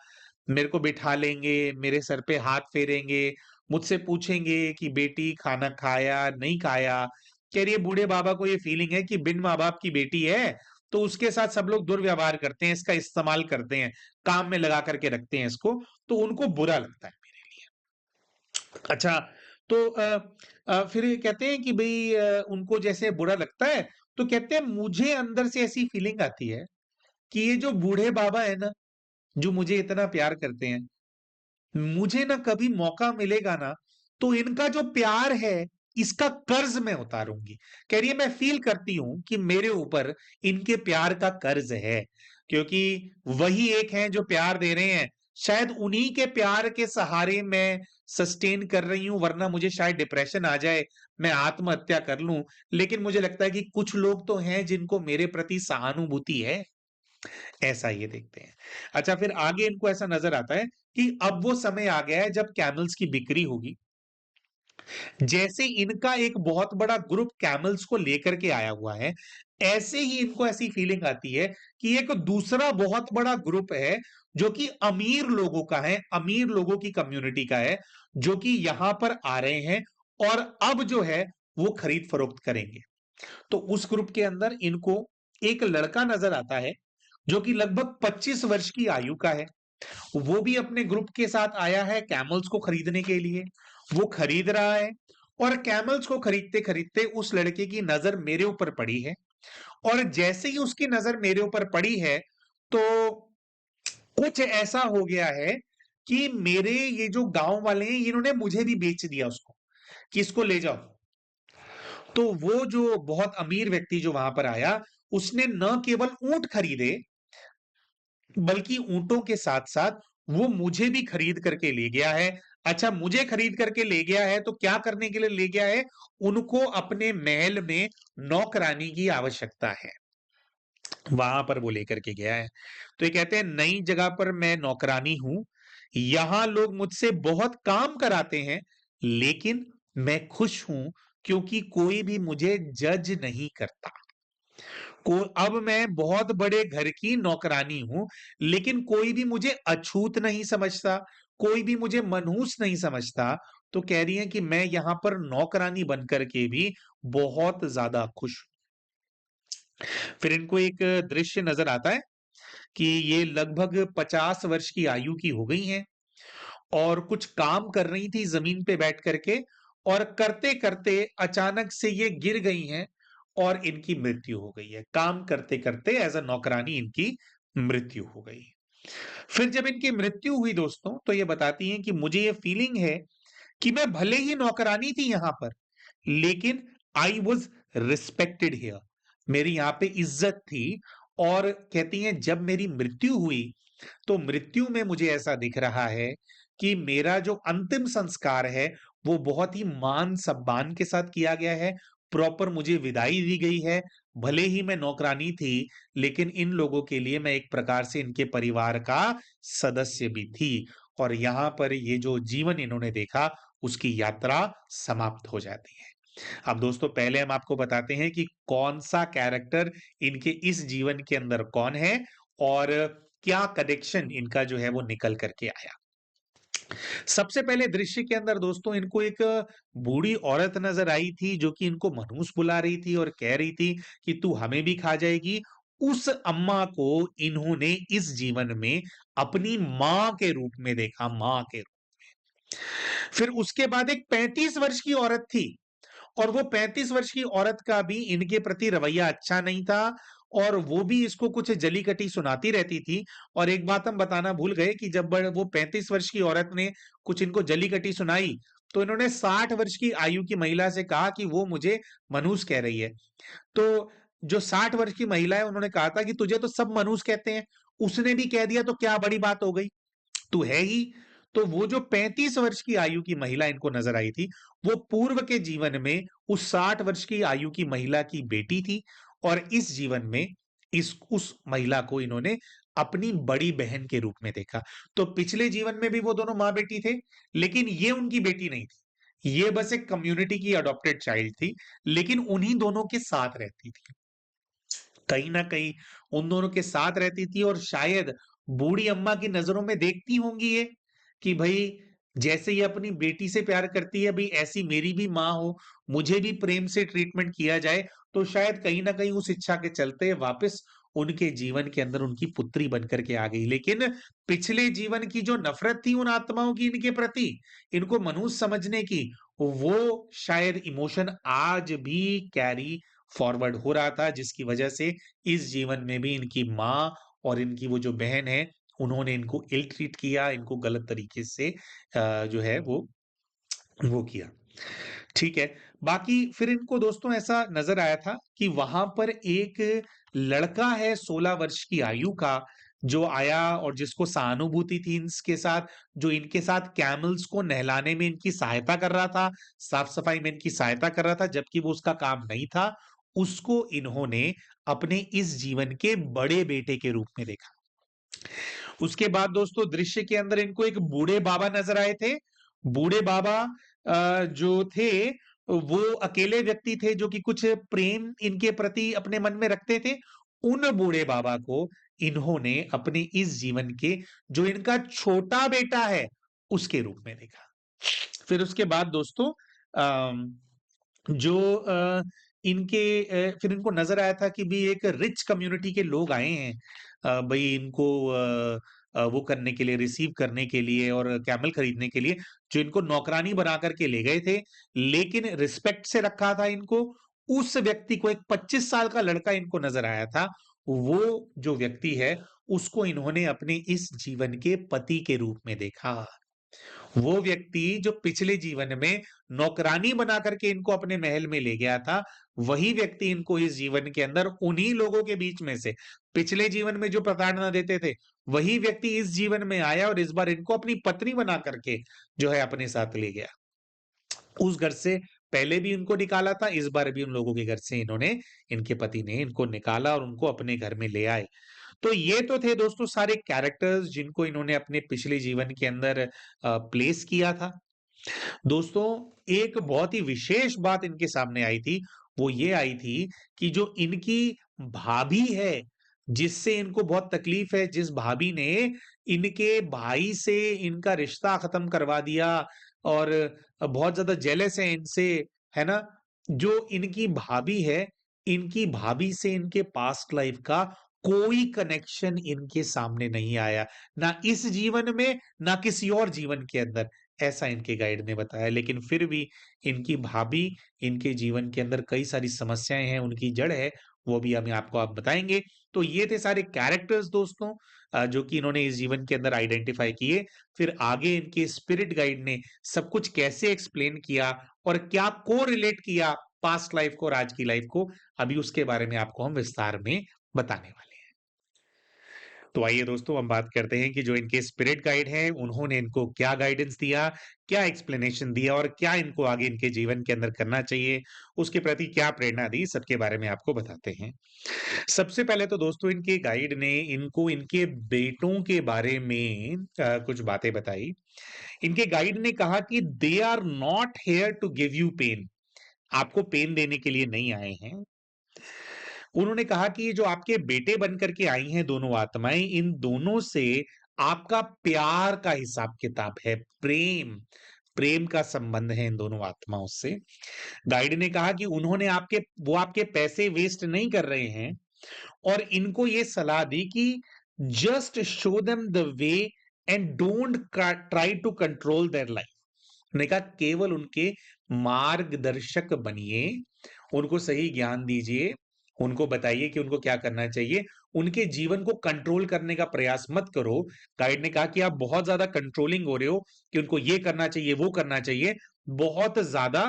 मेरे को बिठा लेंगे, मेरे सर पे हाथ फेरेंगे, मुझसे पूछेंगे कि बेटी खाना खाया, नहीं खाया। कह रही है बूढ़े बाबा को ये फीलिंग है कि बिन माँ-बाप की बेटी है, तो उसके साथ सब लोग दुर्व्यवहार करते हैं, इसका इस्तेमाल करते हैं, काम में लगा कर के रखते हैं इसको, तो उनको बुरा लगता है मेरे लिए। अच्छा, तो फिर ये कहते हैं कि भई उनको जैसे बुरा लगता है, तो कहते हैं मुझे अंदर से ऐसी फीलिंग आती है कि ये जो बूढ़े बाबा है ना, जो मुझे इतना प्यार करते हैं, मुझे ना कभी मौका मिलेगा ना, तो इनका जो प्यार है, इसका कर्ज मैं उतारूँगी। कह रही है मैं फ़ील करती हूँ कि मेरे ऊपर इनके प्यार का कर्ज है, क्योंकि वही एक हैं जो प्यार दे रहे हैं। शायद उन्हीं के प्यार के सहारे मैं सस्टेन कर रही हूँ, वरना मुझे शायद डिप्रेशन आ जाए, मैं आत्महत्या कर लूँ। लेकिन मुझे लगता है कि कुछ लोग तो हैं जिनको मेरे प्रति सहानुभूति है। ऐसा ये देखते हैं। अच्छा, फिर आगे इनको ऐसा नज़र आता है कि अब वो समय आ गया है जब कैमल्स की बिक्री होगी। जैसे इनका एक बहुत बड़ा ग्रुप कैमल्स को लेकर के आया हुआ है, ऐसे ही इनको ऐसी फीलिंग आती है कि एक दूसरा बहुत बड़ा ग्रुप है, जो कि अमीर लोगों का है, अमीर लोगों की कम्युनिटी का है, जो कि यहां पर आ रहे हैं और अब जो है वो खरीद-फरोख्त करेंगे। तो उस ग्रुप के अंदर इनको एक लड़का नज़र आता है, जो कि लगभग 25 वर्ष की आयु का है। वो भी अपने ग्रुप के साथ आया है कैमल्स को खरीदने के लिए। वो खरीद रहा है और कैमल्स को खरीदते-खरीदते उस लड़के की नज़र मेरे ऊपर पड़ी है और जैसे ही उसकी नज़र मेरे ऊपर पड़ी है, तो कुछ ऐसा हो गया है कि मेरे ये जो गाँव वाले हैं, इन्होंने मुझे भी बेच दिया उसको, कि इसको ले जाओ। तो वो जो बहुत अमीर व्यक्ति जो वहां पर आया, उसने न केवल ऊंट खरीदे, बल्कि ऊँटों के साथ-साथ वो मुझे भी खरीद करके ले गया है। अच्छा, मुझे खरीद करके ले गया है तो क्या करने के लिए ले गया है? उनको अपने महल में नौकरानी की आवश्यकता है। वहाँ पर वो लेकर के गया है। तो ये कहते हैं नई जगह पर मैं नौकरानी हूँ। यहाँ लोग मुझसे बहुत काम कराते हैं, लेकिन मैं खुश हूँ क्योंकि कोई भी मुझे जज नहीं करता। को अब मैं बहुत बड़े घर की नौकरानी हूँ, लेकिन कोई भी मुझे अछूत नहीं समझता, कोई भी मुझे मनहूस नहीं समझता। तो कह रही हैं कि मैं यहाँ पर नौकरानी बन कर के भी बहुत ज़्यादा खुश हूँ। फिर इनको एक दृश्य नज़र आता है कि ये लगभग 50 वर्ष की आयु की हो गई हैं और कुछ काम कर रही थी ज़मीन पे बैठ कर के और करते-करते अचानक से ये गिर गई हैं और इनकी मृत्यु हो गई है। काम करते-करते एज़ अ नौकरानी इनकी मृत्यु हो गई। फिर जब इनकी मृत्यु हुई दोस्तों, तो ये बताती हैं कि मुझे ये फीलिंग है कि मैं भले ही नौकरानी थी यहाँ पर, लेकिन आई वाज़ रिस्पेक्टेड हियर। मेरी यहाँ पे इज़्ज़त थी और कहती हैं जब मेरी मृत्यु हुई, तो मृत्यु में मुझे ऐसा दिख रहा है कि मेरा जो अंतिम संस्कार है, वो बहुत ही मान-सम्मान के साथ किया गया है, प्रॉपर मुझे विदाई दी गई है। भले ही मैं नौकरानी थी, लेकिन इन लोगों के लिए मैं एक प्रकार से इनके परिवार का सदस्य भी थी और यहाँ पर ये जो जीवन इन्होंने देखा, उसकी यात्रा समाप्त हो जाती है। अब दोस्तों पहले हम आपको बताते हैं कि कौन-सा कैरेक्टर इनके इस जीवन के अंदर कौन है और क्या कनेक्शन इनका जो है वो निकल करके आया। सबसे पहले दृश्य के अंदर दोस्तों इनको एक बूढ़ी औरत नज़र आई थी जो कि इनको मनहूस बुला रही थी और कह रही थी कि तू हमें भी खा जाएगी। उस अम्मा को इन्होंने इस जीवन में अपनी माँ के रूप में देखा, माँ के रूप। फिर उसके बाद एक 35 वर्ष की औरत थी और वो 35 वर्ष की औरत का भी इनके प्रति रवैया अच्छा नहीं था और वो भी इसको कुछ जली-कटी सुनाती रहती थी और एक बात हम बताना भूल गए कि जब वो 35 वर्ष की औरत ने कुछ इनको जली-कटी सुनाई, तो इन्होंने 60 वर्ष की आयु की महिला से कहा कि वो मुझे मनहूस कह रही है। तो जो 60 वर्ष की महिला है उन्होंने कहा था कि तुझे तो सब मनहूस कहते हैं, उसने भी कह दिया तो क्या बड़ी बात हो गई? तो है ही। तो वो जो 35 वर्ष की आयु की महिला इनको नजर आई थी, वो पूर्व के जीवन में उस 60 वर्ष की आयु की महिला की बेटी थी, और इस जीवन में इस उस महिला को इन्होंने अपनी बड़ी बहन के रूप में देखा। तो पिछले जीवन में भी वो दोनों माँ बेटी थे, लेकिन ये उनकी बेटी नहीं थी, ये बस एक कम्युनिटी की अडॉप्टेड चाइल्ड थी, लेकिन उन्हीं दोनों के साथ रहती थी, कहीं ना कहीं उन दोनों के साथ रहती थी। और शायद बूढ़ी अम्मा की नजरों में देखती होंगी ये, कि भाई जैसे ये अपनी बेटी से प्यार करती है, भाई ऐसी मेरी भी माँ हो, मुझे भी प्रेम से ट्रीटमेंट किया जाए। तो शायद कहीं ना कहीं उस इच्छा के चलते वापस उनके जीवन के अंदर उनकी पुत्री बनकर के आ गई। लेकिन पिछले जीवन की जो नफरत थी उन आत्माओं की इनके प्रति, इनको मनुष्य समझने की, वो शायद इमोशन आज भी कैरी फॉरवर्ड हो रहा था, जिसकी वजह से इस जीवन में भी इनकी माँ और इनकी वो जो बहन है, उन्होंने इनको इल ट्रीट किया, इनको गलत तरीके से जो है वो किया। ठीक है। बाकी फिर इनको दोस्तों ऐसा नजर आया था कि वहां पर एक लड़का है 16 वर्ष की आयु का, जो आया और जिसको सहानुभूति थी इनके साथ, जो इनके साथ कैमल्स को नहलाने में इनकी सहायता कर रहा था, साफ सफाई में इनकी सहायता कर रहा था, जबकि वो उसका काम नहीं था। उसको इन्होंने अपने इस जीवन के बड़े बेटे के रूप में देखा। उसके बाद दोस्तों दृश्य के अंदर इनको एक बूढ़े बाबा नजर आए थे। बूढ़े बाबा जो थे, वो अकेले व्यक्ति थे जो कि कुछ प्रेम इनके प्रति अपने मन में रखते थे। उन बूढ़े बाबा को इन्होंने अपने इस जीवन के जो इनका छोटा बेटा है उसके रूप में देखा। फिर उसके बाद दोस्तों अम, जो फिर इनको नजर आया था कि भी एक रिच कम्युनिटी के लोग आए हैं, भाई इनको वो करने के लिए, रिसीव करने के लिए और कैमल खरीदने के लिए, जो इनको नौकरानी बना करके ले गए थे, लेकिन रिस्पेक्ट से रखा था इनको। उस व्यक्ति को, एक 25 साल का लड़का इनको नजर आया था, वो जो व्यक्ति है उसको इन्होंने अपने इस जीवन के पति के रूप में देखा। वो व्यक्ति जो पिछले जीवन में नौकरानी बना करके इनको अपने महल में ले गया था, वही व्यक्ति इनको इस जीवन के अंदर उन्हीं लोगों के बीच में से, पिछले जीवन में जो प्रताड़ना देते थे, वही व्यक्ति इस जीवन में आया और इस बार इनको अपनी पत्नी बना करके जो है अपने साथ ले गया। उस घर से पहले भी उनको निकाला था, इस बार भी उन लोगों के घर से इन्होंने, इनके पति ने इनको निकाला और उनको अपने घर में ले आए। तो ये तो थे दोस्तों सारे कैरेक्टर्स जिनको इन्होंने अपने पिछले जीवन के अंदर प्लेस किया था। दोस्तों एक बहुत ही विशेष बात इनके सामने आई थी, वो ये आई थी कि जो इनकी भाभी है, जिससे इनको बहुत तकलीफ है, जिस भाभी ने इनके भाई से इनका रिश्ता खत्म करवा दिया और बहुत ज्यादा जेलस है इनसे, है ना? जो इनकी भाभी है, इनकी भाभी से इनके पास्ट लाइफ का कोई कनेक्शन इनके सामने नहीं आया, ना इस जीवन में ना किसी और जीवन के अंदर, ऐसा इनके गाइड ने बताया। लेकिन फिर भी इनकी भाभी, इनके जीवन के अंदर कई सारी समस्याएं हैं, उनकी जड़ है, वो भी हम आपको आप बताएंगे। तो ये थे सारे कैरेक्टर्स दोस्तों, जो कि इन्होंने इस जीवन के अंदर आइडेंटिफाई किए। फिर आगे इनके स्पिरिट गाइड ने सब कुछ कैसे एक्सप्लेन किया और क्या को रिलेट किया पास्ट लाइफ को और आज की लाइफ को, अभी उसके बारे में आपको हम विस्तार में बताने वाले हैं। तो आइए दोस्तों हम बात करते हैं कि जो इनके स्पिरिट गाइड हैं, उन्होंने इनको क्या गाइडेंस दिया, क्या एक्सप्लेनेशन दिया और क्या इनको आगे इनके जीवन के अंदर करना चाहिए, उसके प्रति क्या प्रेरणा दी, सबके बारे में आपको बताते हैं। सबसे पहले तो दोस्तों इनके गाइड ने इनको इनके बेटों के बारे में कुछ बातें बताई। इनके गाइड ने कहा कि they are not here to give you pain, आपको पेन देने के लिए नहीं आए हैं। उन्होंने कहा कि ये जो आपके बेटे बन करके आई हैं दोनों आत्माएं, इन दोनों से आपका प्यार का हिसाब किताब है, प्रेम, प्रेम का संबंध है इन दोनों आत्माओं से। गाइड ने कहा कि उन्होंने आपके पैसे वेस्ट नहीं कर रहे हैं, और इनको ये सलाह दी कि just show them the way and don't try to control their life. उन्होंने कहा केवल उनके मार्गदर्शक बनिए, उनको सही ज्ञान दीजिए, उनको बताइए कि उनको क्या करना चाहिए, उनके जीवन को कंट्रोल करने का प्रयास मत करो। गाइड ने कहा कि आप बहुत ज्यादा कंट्रोलिंग हो रहे हो कि उनको ये करना चाहिए, वो करना चाहिए, बहुत ज्यादा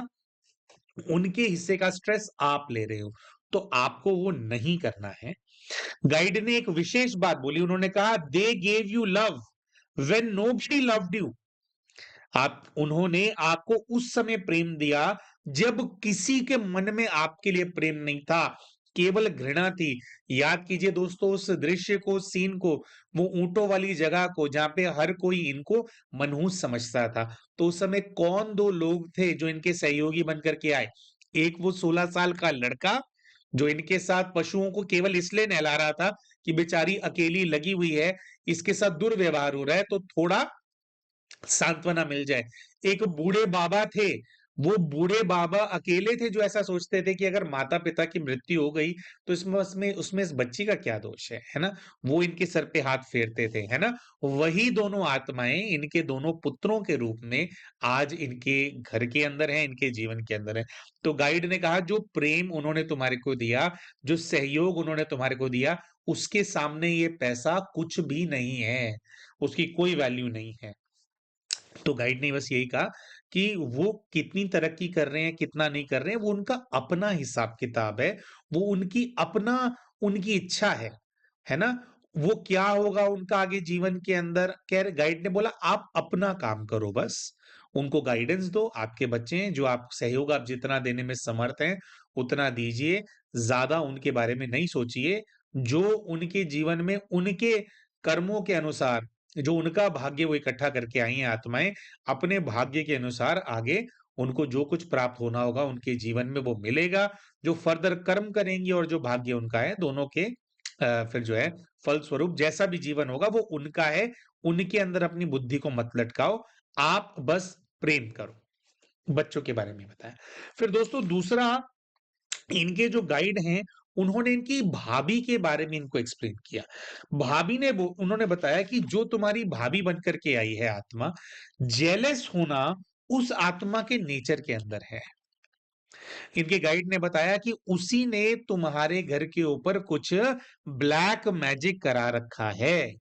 उनके हिस्से का स्ट्रेस आप ले रहे हो, तो आपको वो नहीं करना है। गाइड ने एक विशेष बात बोली, उन्होंने कहा they gave you love, when nobody loved you, आप उन्होंने आपको उस समय प्रेम दिया जब किसी के मन में आपके लिए प्रेम नहीं था, केवल घृणा थी। याद कीजिए दोस्तों उस दृश्य को, सीन को, वो ऊंटों वाली जगह को जहां पे हर कोई इनको मनहूस समझता था। तो उस समय कौन दो लोग थे जो इनके सहयोगी बनकर के आए? एक वो 16 साल का लड़का जो इनके साथ पशुओं को केवल इसलिए नहला रहा था कि बेचारी अकेली लगी हुई है, इसके साथ दुर्व्यवहार हो रहा है तो थोड़ा सांत्वना मिल जाए। एक बूढ़े बाबा थे, वो बूढ़े बाबा अकेले थे जो ऐसा सोचते थे कि अगर माता-पिता की मृत्यु हो गई तो इसमें उसमें उसमें इस बच्ची का क्या दोष है ना? वो इनके सर पे हाथ फेरते थे, है ना? वही दोनों आत्माएँ इनके दोनों पुत्रों के रूप में आज इनके घर के अंदर हैं, इनके जीवन के अंदर हैं। तो गाइड ने कहा जो प्रेम उन्होंने तुम्हारे को दिया, जो सहयोग उन्होंने तुम्हारे को दिया, उसके सामने ये पैसा कुछ भी नहीं है, उसकी कोई वैल्यू नहीं है। तो गाइड ने बस यही कहा कि वो कितनी तरक्की कर रहे हैं, कितना नहीं कर रहे हैं, वो उनका अपना हिसाब-किताब है। वो उनकी अपना उनकी इच्छा है ना? वो क्या होगा उनका आगे जीवन के अंदर, खैर गाइड ने बोला आप अपना काम करो बस। उनको गाइडेंस दो, आपके बच्चे हैं, जो आप सहयोग आप जितना देने में समर्थ हैं, उतना दीजिए। ज़्यादा उनके बारे में नहीं सोचिए। जो उनके जीवन में उनके कर्मों के अनुसार जो उनका भाग्य वो इकट्ठा करके आई हैं आत्माएँ, अपने भाग्य के अनुसार आगे उनको जो कुछ प्राप्त होना होगा उनके जीवन में वो मिलेगा। जो फर्दर कर्म करेंगी और जो भाग्य उनका है, दोनों के फिर जो है फलस्वरूप जैसा भी जीवन होगा वो उनका है। उनके अंदर अपनी बुद्धि को मत लटकाओ, आप बस प्रेम करो। बच्चों के बारे में बताया। फिर दोस्तों दूसरा, इनके जो गाइड हैं, उन्होंने इनकी भाभी के बारे में इनको एक्सप्लेन किया। भाभी ने वो उन्होंने बताया कि जो तुम्हारी भाभी बनकर के आई है आत्मा, जेलस होना उस आत्मा के नेचर के अंदर है। इनके गाइड ने बताया कि उसी ने तुम्हारे घर के ऊपर कुछ ब्लैक मैजिक करा रखा है।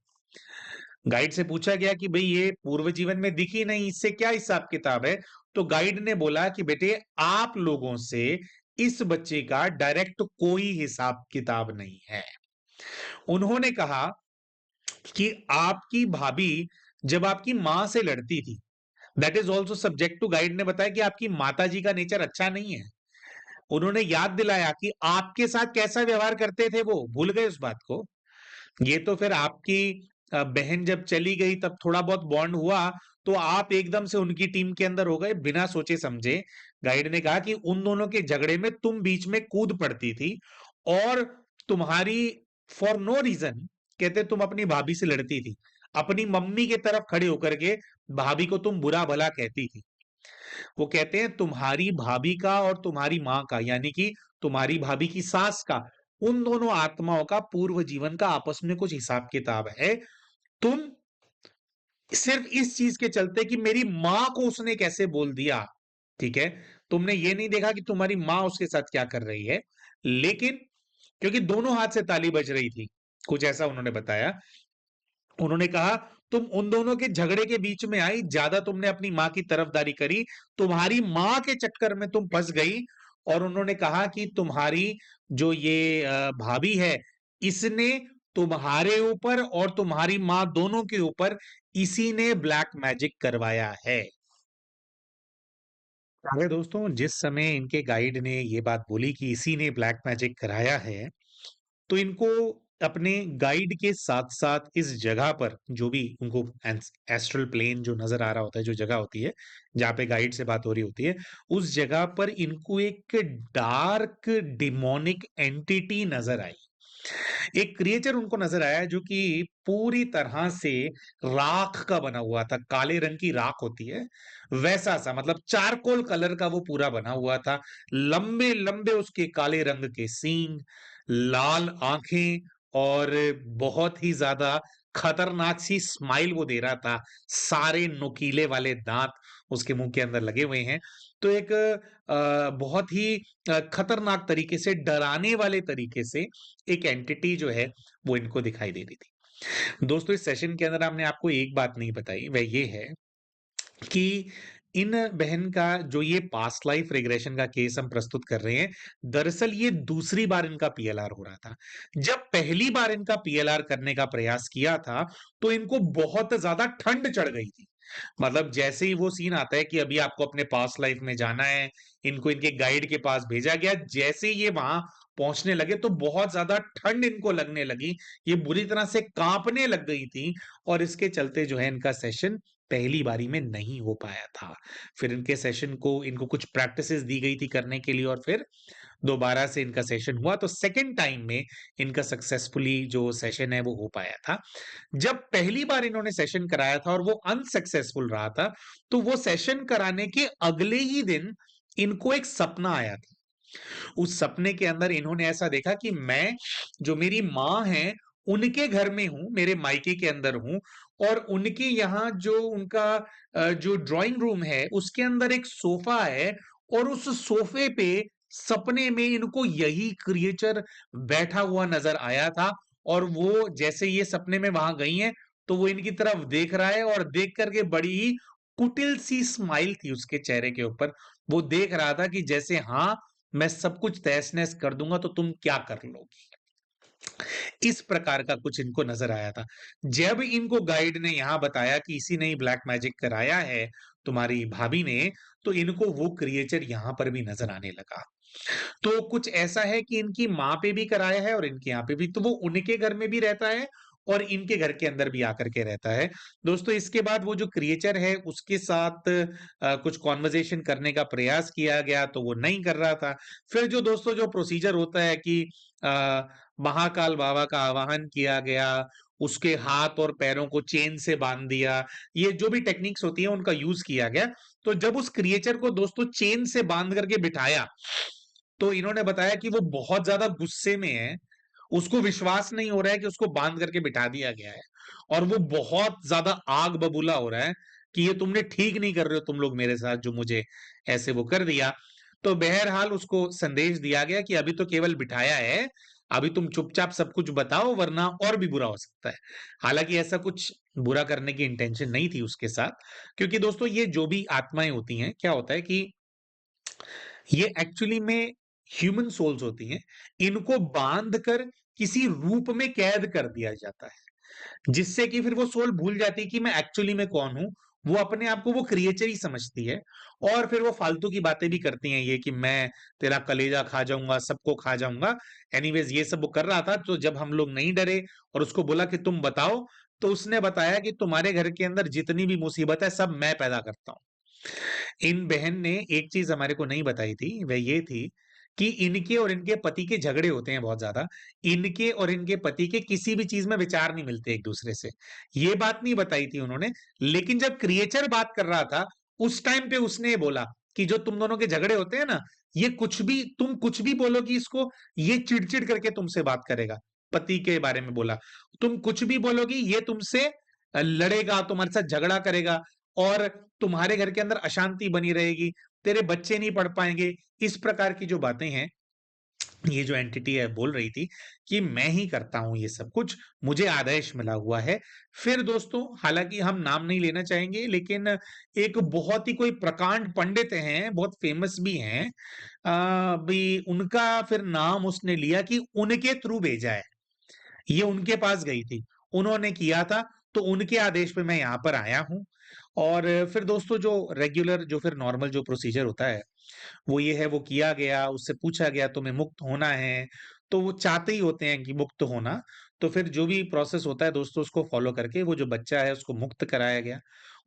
गाइड से पूछा गया कि भई ये पूर्व जीवन में दिखी नहीं, इससे क्या हिसाब-किताब है? तो गाइड ने बोला कि बेटे आप लोगों से इस बच्चे का डायरेक्ट कोई हिसाब-किताब नहीं है। उन्होंने कहा कि आपकी भाभी जब आपकी माँ से लड़ती थी, that is also subject to, guide ने बताया कि आपकी माताजी का नेचर अच्छा नहीं है। उन्होंने याद दिलाया कि आपके साथ कैसा व्यवहार करते थे वो, भूल गए उस बात को? ये तो फिर आपकी बहन जब चली गई तब थोड़ा बहुत बॉन्ड हुआ, तो आप एकदम से उनकी टीम के अंदर हो गए बिना सोचे-समझे। गाइड ने कहा कि उन दोनों के झगड़े में तुम बीच में कूद पड़ती थी और तुम्हारी फॉर नो रीज़न कहते तुम अपनी भाभी से लड़ती थी। अपनी मम्मी की तरफ खड़े होकर के भाभी को तुम बुरा-भला कहती थी। वो कहते हैं तुम्हारी भाभी का और तुम्हारी माँ का, यानी कि तुम्हारी भाभी की सास का, उन दोनों आत्माओं का पूर्व जीवन का आपस में कुछ हिसाब-किताब है। तुम सिर्फ इस चीज़ के चलते कि मेरी माँ को उसने कैसे बोल दिया, ठीक है? तुमने ये नहीं देखा कि तुम्हारी माँ उसके साथ क्या कर रही है। लेकिन क्योंकि दोनों हाथ से ताली बज रही थी, कुछ ऐसा उन्होंने बताया। उन्होंने कहा तुम उन दोनों के झगड़े के बीच में आई, ज्यादा तुमने अपनी माँ की तरफदारी करी, तुम्हारी माँ के चक्कर में तुम फंस गई। और उन्होंने कहा कि तुम्हारी जो ये भाभी है, इसने तुम्हारे ऊपर और तुम्हारी माँ दोनों के ऊपर इसी ने ब्लैक मैजिक करवाया है। अरे दोस्तों, जिस समय इनके गाइड ने ये बात बोली कि इसी ने ब्लैक मैजिक कराया है, तो इनको अपने गाइड के साथ-साथ इस जगह पर जो भी उनको एस्ट्रल प्लेन जो नज़र आ रहा होता है, जो जगह होती है, जहाँ पे गाइड से बात हो रही होती है, उस जगह पर इनको एक डार्क डिमोनिक एंटिटी नज़र आई। एक क्रिएचर उनको नज़र आया जो कि पूरी तरह से राख का बना हुआ था, काले रंग की राख होती है, वैसा-सा मतलब चारकोल कलर का वो पूरा बना हुआ था। लंबे-लंबे उसके काले रंग के सींग, लाल आँखें और बहुत ही ज़्यादा खतरनाक सी स्माइल वो दे रहा था। सारे नुकीले वाले दाँत उसके मुँह के अंदर लगे हुए हैं। तो एक बहुत ही खतरनाक तरीके से, डराने वाले तरीके से एक एंटिटी जो है, वो इनको दिखाई दे रही थी। दोस्तों, इस सेशन के अंदर हमने आपको एक बात नहीं बताई, वह ये है कि इन बहन का जो ये पास्ट लाइफ रिग्रेशन का केस हम प्रस्तुत कर रहे हैं, दरअसल ये दूसरी बार इनका पीएलआर हो रहा था। जब पहली बार इनका पीएलआर करने का प्रयास किया था, तो इनको बहुत ज्यादा ठंड चढ़ गई थी। मतलब जैसे ही वो सीन आता है कि अभी आपको अपने पास्ट लाइफ में जाना है, इनको इनके गाइड के पास भेजा गया, जैसे ही ये वहां पहुंचने लगे तो बहुत ज्यादा ठंड इनको लगने लगी, ये बुरी तरह से कांपने लग गई थी, और इसके चलते जो है इनका सेशन पहली बारी में नहीं हो पाया था। फिर इनके सेशन को इनको कुछ प्रैक्टिसेस दी गई थी करने के लिए, और फिर दोबारा से इनका सेशन हुआ, तो सेकेंड टाइम में इनका सक्सेसफुली जो सेशन है वो हो पाया था। जब पहली बार इन्होंने सेशन कराया था और वो अनसक्सेसफुल रहा था, तो वो सेशन कराने के अगले ही दिन इनको एक सपना आया था। उस सपने के अंदर इन्होंने ऐसा देखा कि मैं जो मेरी माँ है उनके घर में हूं, मेरे मायके के अंदर हूं, और उनके यहाँ जो उनका जो ड्राइंग रूम है उसके अंदर एक सोफा है, और उस सोफे पे सपने में इनको यही क्रिएचर बैठा हुआ नजर आया था। और वो जैसे ये सपने में वहां गई हैं, तो वो इनकी तरफ देख रहा है, और देख करके बड़ी ही कुटिल सी स्माइल थी उसके चेहरे के ऊपर। वो देख रहा था कि जैसे हाँ, मैं सब कुछ तहस नहस कर दूंगा तो तुम क्या कर लोगी। इस प्रकार का कुछ इनको नजर आया था। जब इनको गाइड ने यहां बताया कि इसी ने ही ब्लैक मैजिक कराया है तुम्हारी भाभी ने, तो इनको वो क्रिएचर यहां पर भी नजर आने लगा। तो कुछ ऐसा है कि इनकी माँ पे भी कराया है और इनके यहाँ पे भी, तो वो उनके घर में भी रहता है और इनके घर के अंदर भी आकर के रहता है। दोस्तों इसके बाद वो जो क्रिएचर है उसके साथ कुछ कॉन्वर्जेशन करने का प्रयास किया गया, तो वो नहीं कर रहा था। फिर जो दोस्तों जो प्रोसीजर होता है कि अ, महाकाल बाबा का आवाहन किया गया, उसके हाथ और पैरों को चेन से बांध दिया, ये जो भी टेक्निक्स होती है उनका यूज किया गया। तो जब उस क्रिएचर को दोस्तों चेन से बांध करके बिठाया, तो इन्होंने बताया कि वो बहुत ज्यादा गुस्से में है, उसको विश्वास नहीं हो रहा है कि उसको बांध करके बिठा दिया गया है, और वो बहुत ज्यादा आग बबूला हो रहा है कि ये तुमने ठीक नहीं कर रहे हो तुम लोग मेरे साथ, जो मुझे ऐसे वो कर दिया। तो बहरहाल उसको संदेश दिया गया कि अभी तो केवल बिठाया है, अभी तुम चुपचाप सब कुछ बताओ वरना और भी बुरा हो सकता है। हालांकि ऐसा कुछ बुरा करने की इंटेंशन नहीं थी उसके साथ, क्योंकि दोस्तों ये जो भी आत्माएं होती हैं, क्या होता है कि ये एक्चुअली में ह्यूमन सोल्स होती हैं, इनको बांध कर किसी रूप में कैद कर दिया जाता है, जिससे कि फिर वो सोल भूल जाती है कि मैं एक्चुअली में कौन हूं। वो अपने आप को वो क्रिएचर ही समझती है, और फिर वो फालतू की बातें भी करती हैं, ये कि मैं तेरा कलेजा खा जाऊंगा, सबको खा जाऊंगा। एनीवेज ये सब वो कर रहा था, तो जब हम लोग नहीं डरे और उसको बोला कि तुम बताओ, तो उसने बताया कि तुम्हारे घर के अंदर जितनी भी मुसीबत है सब मैं पैदा करता हूं। इन बहन ने एक चीज हमारे को नहीं बताई थी, वह ये थी कि इनके और इनके पति के झगड़े होते हैं बहुत ज्यादा। इनके और इनके पति के किसी भी चीज में विचार नहीं मिलते एक दूसरे से, ये बात नहीं बताई थी उन्होंने। लेकिन जब क्रिएचर बात कर रहा था, उस टाइम पे उसने ये बोला कि जो तुम दोनों के झगड़े होते हैं ना, ये कुछ भी तुम कुछ भी बोलोगी इसको, ये चिड़चिड़ करके तुमसे बात करेगा। पति के बारे में बोला, तुम कुछ भी बोलोगी ये तुमसे लड़ेगा, तुम्हारे साथ झगड़ा करेगा, और तुम्हारे घर के अंदर अशांति बनी रहेगी, तेरे बच्चे नहीं पढ़ पाएंगे। इस प्रकार की जो बातें हैं, ये जो एंटिटी है बोल रही थी कि मैं ही करता हूं ये सब कुछ, मुझे आदेश मिला हुआ है। फिर दोस्तों हालांकि हम नाम नहीं लेना चाहेंगे, लेकिन एक बहुत ही कोई प्रकांड पंडित हैं, बहुत फेमस भी हैं, भी उनका फिर नाम उसने लिया कि उनके थ्रू भेजा है, ये उनके पास गई थी, उन्होंने किया था, तो उनके आदेश पे मैं यहाँ पर आया हूँ। और फिर दोस्तों जो रेगुलर जो फिर नॉर्मल जो प्रोसीजर होता है वो ये है, वो किया गया, उससे पूछा गया तुम्हें मुक्त होना है, तो वो चाहते ही होते हैं कि मुक्त होना। तो फिर जो भी प्रोसेस होता है दोस्तों उसको फॉलो करके वो जो बच्चा है उसको मुक्त कराया गया।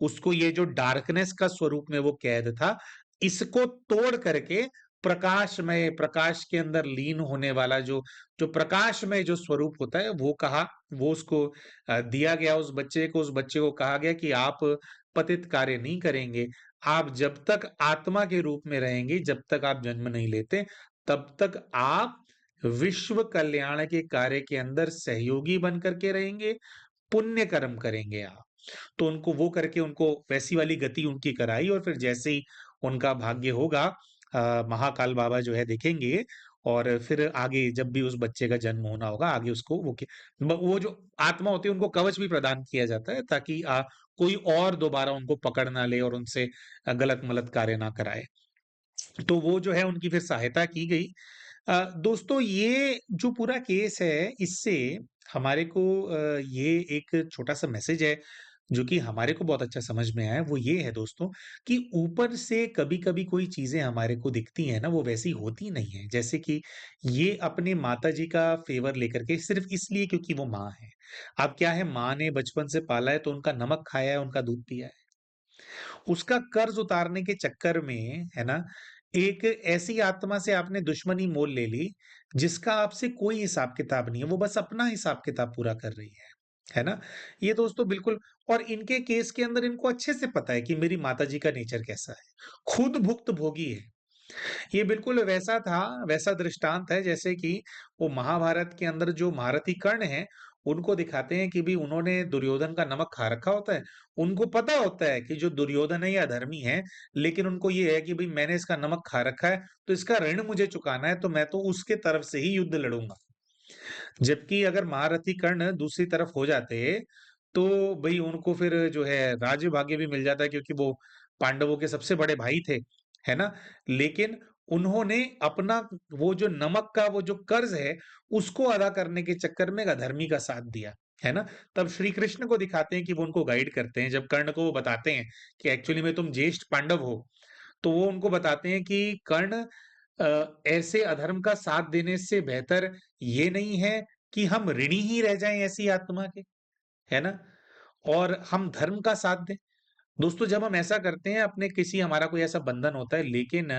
उसको ये जो डार्कनेस का स्वरूप में वो कैद था, इसको तोड़ करके प्रकाशमय, प्रकाश के अंदर लीन होने वाला जो जो प्रकाशमय जो स्वरूप होता है वो कहा, वो उसको दिया गया उस बच्चे को। उस बच्चे को कहा गया कि आप पतित कार्य नहीं करेंगे, आप जब तक आत्मा के रूप में रहेंगे, जब तक आप जन्म नहीं लेते, तब तक आप विश्व कल्याण के कार्य के अंदर सहयोगी बन करके रहेंगे, पुण्य कर्म करेंगे आप। तो उनको वो करके उनको वैसी वाली गति उनकी कराई, और फिर जैसे ही उनका भाग्य होगा, महाकाल बाबा जो है देखेंगे, और फिर आगे जब भी उस बच्चे का जन्म होना होगा, आगे उसको वो जो आत्मा होती है उनको कवच भी प्रदान किया जाता है, ताकि कोई और दोबारा उनको पकड़ ना ले और उनसे गलत मलत कार्य ना कराए। तो वो जो है उनकी फिर सहायता की गई। दोस्तों, ये जो पूरा केस है, इससे हमारे को ये एक छोटा-सा मैसेज है जो कि हमारे को बहुत अच्छा समझ में आया है। वो ये है दोस्तों कि ऊपर से कभी-कभी कोई चीज़ें हमारे को दिखती हैं ना, वो वैसी होती नहीं है। जैसे कि ये अपने माताजी का फ़ेवर लेकर के सिर्फ़ इसलिए क्योंकि वो माँ हैं। अब क्या है, माँ ने बचपन से पाला है तो उनका नमक खाया है, उनका दूध पिया है। उसका कर्ज उतारने के चक्कर में, है ना, एक ऐसी आत्मा से आपने दुश्मनी मोल ले ली, जिसका आपसे कोई हिसाब-किताब नहीं है, वो बस अपना हिसाब-किताब पूरा कर रही है ना? ये दोस्तों बिल्कुल। और इनके केस के अंदर इनको अच्छे से पता है कि मेरी माताजी का नेचर कैसा है, खुद भुक्तभोगी है। ये बिल्कुल वैसा था, वैसा दृष्टांत है जैसे कि वो महाभारत के अंदर जो महारथी कर्ण हैं, उनको दिखाते हैं कि भई उन्होंने दुर्योधन का नमक खा रखा होता है। उनको पता होता है कि जो दुर्योधन है ये अधर्मी है, लेकिन उनको ये है कि भई मैंने इसका नमक खा रखा है, तो इसका ऋण मुझे चुकाना है, तो मैं तो उसके तरफ से ही युद्ध लड़ूँगा। जबकि अगर महारथी कर्ण दूसरी तरफ हो जाते, तो भई उनको फिर जो है राज्य भाग्य भी मिल जाता है, क्योंकि वो पांडवों के सबसे बड़े भाई थे, है ना? लेकिन उन्होंने अपना वो जो नमक का वो जो कर्ज है, उसको अदा करने के चक्कर में एक अधर्मी का साथ दिया, है ना? तब श्री कृष्ण को दिखाते हैं कि वो उनको गाइड करते हैं, जब कर्ण को वो बताते हैं कि एक्चुअली में तुम ज्येष्ठ पांडव हो, तो वो उनको बताते हैं कि कर्ण, ऐसे अधर्म का साथ देने से बेहतर ये नहीं है कि हम ऋणी ही रह जाएँ ऐसी आत्मा के, है ना? और हम धर्म का साथ दें। दोस्तों, जब हम ऐसा करते हैं, अपने किसी हमारा कोई ऐसा बंधन होता है, लेकिन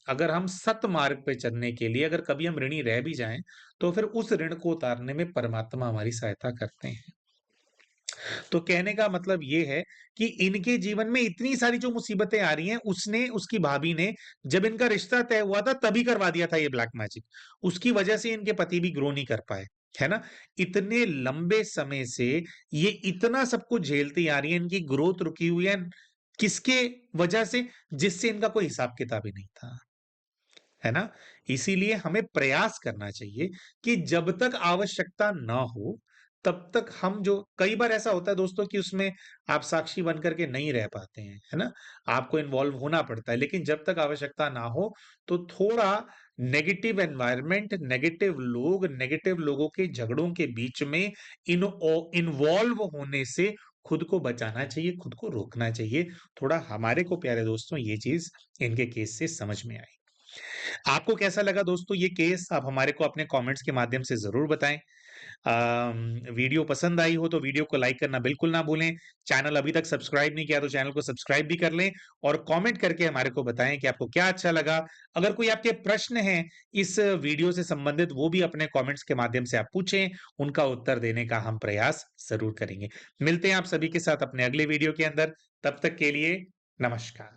अगर हम सतमार्ग पे चलने के लिए अगर कभी हम ऋणी रह भी जाएँ, तो फिर उस ऋण को उतारने में परमात्मा हमारी सहायता करते हैं। तो कहने का मतलब ये है कि इनके जीवन में इतनी सारी जो मुसीबतें आ रही हैं, उसने उसकी भाभी ने जब इनका रिश्ता तय हुआ था तभी करवा दिया था ये ब्लैक मैजिक। उसकी वजह से इनके पति भी ग्रो नहीं कर पाए, है ना? इतने लंबे समय से ये इतना सब कुछ झेलती आ रही है, इनकी ग्रोथ रुकी हुई है। किसके वजह से? जिससे इनका कोई हिसाब-किताब ही नहीं था। है ना? इसीलिए हमें प्रयास करना चाहिए कि जब तक आवश्यकता ना हो, तब तक हम जो कई बार ऐसा होता है दोस्तों कि उसमें आप साक्षी बन कर के नहीं रह पाते हैं, है ना? आपको इन्वॉल्व होना पड़ता है, लेकिन जब तक आवश्यकता ना हो, तो थोड़ा नेगेटिव एनवायरनमेंट, नेगेटिव लोग, नेगेटिव लोगों के झगड़ों के बीच में इन्वॉल्व होने से खुद को बचाना चाहिए, खुद को रोकना चाहिए। थोड़ा हमारे को प्यारे दोस्तों ये चीज़ इनके केस से समझ में आई। आपको कैसा लगा दोस्तों ये केस? आप हमारे को अपने कमेंट्स के माध्यम से ज़रूर बताएँ। वीडियो पसंद आई हो तो वीडियो को लाइक करना बिल्कुल ना भूलें। चैनल अभी तक सब्सक्राइब नहीं किया तो चैनल को सब्सक्राइब भी कर लें और कमेंट करके हमारे को बताएँ कि आपको क्या अच्छा लगा। अगर कोई आपके प्रश्न हैं इस वीडियो से संबंधित, वो भी अपने कमेंट्स के माध्यम से आप पूछें, उनका उत्तर देने का हम प्रयास ज़रूर करेंगे। मिलते हैं आप सभी के साथ अपने अगले वीडियो के अंदर। तब तक के लिए नमस्कार।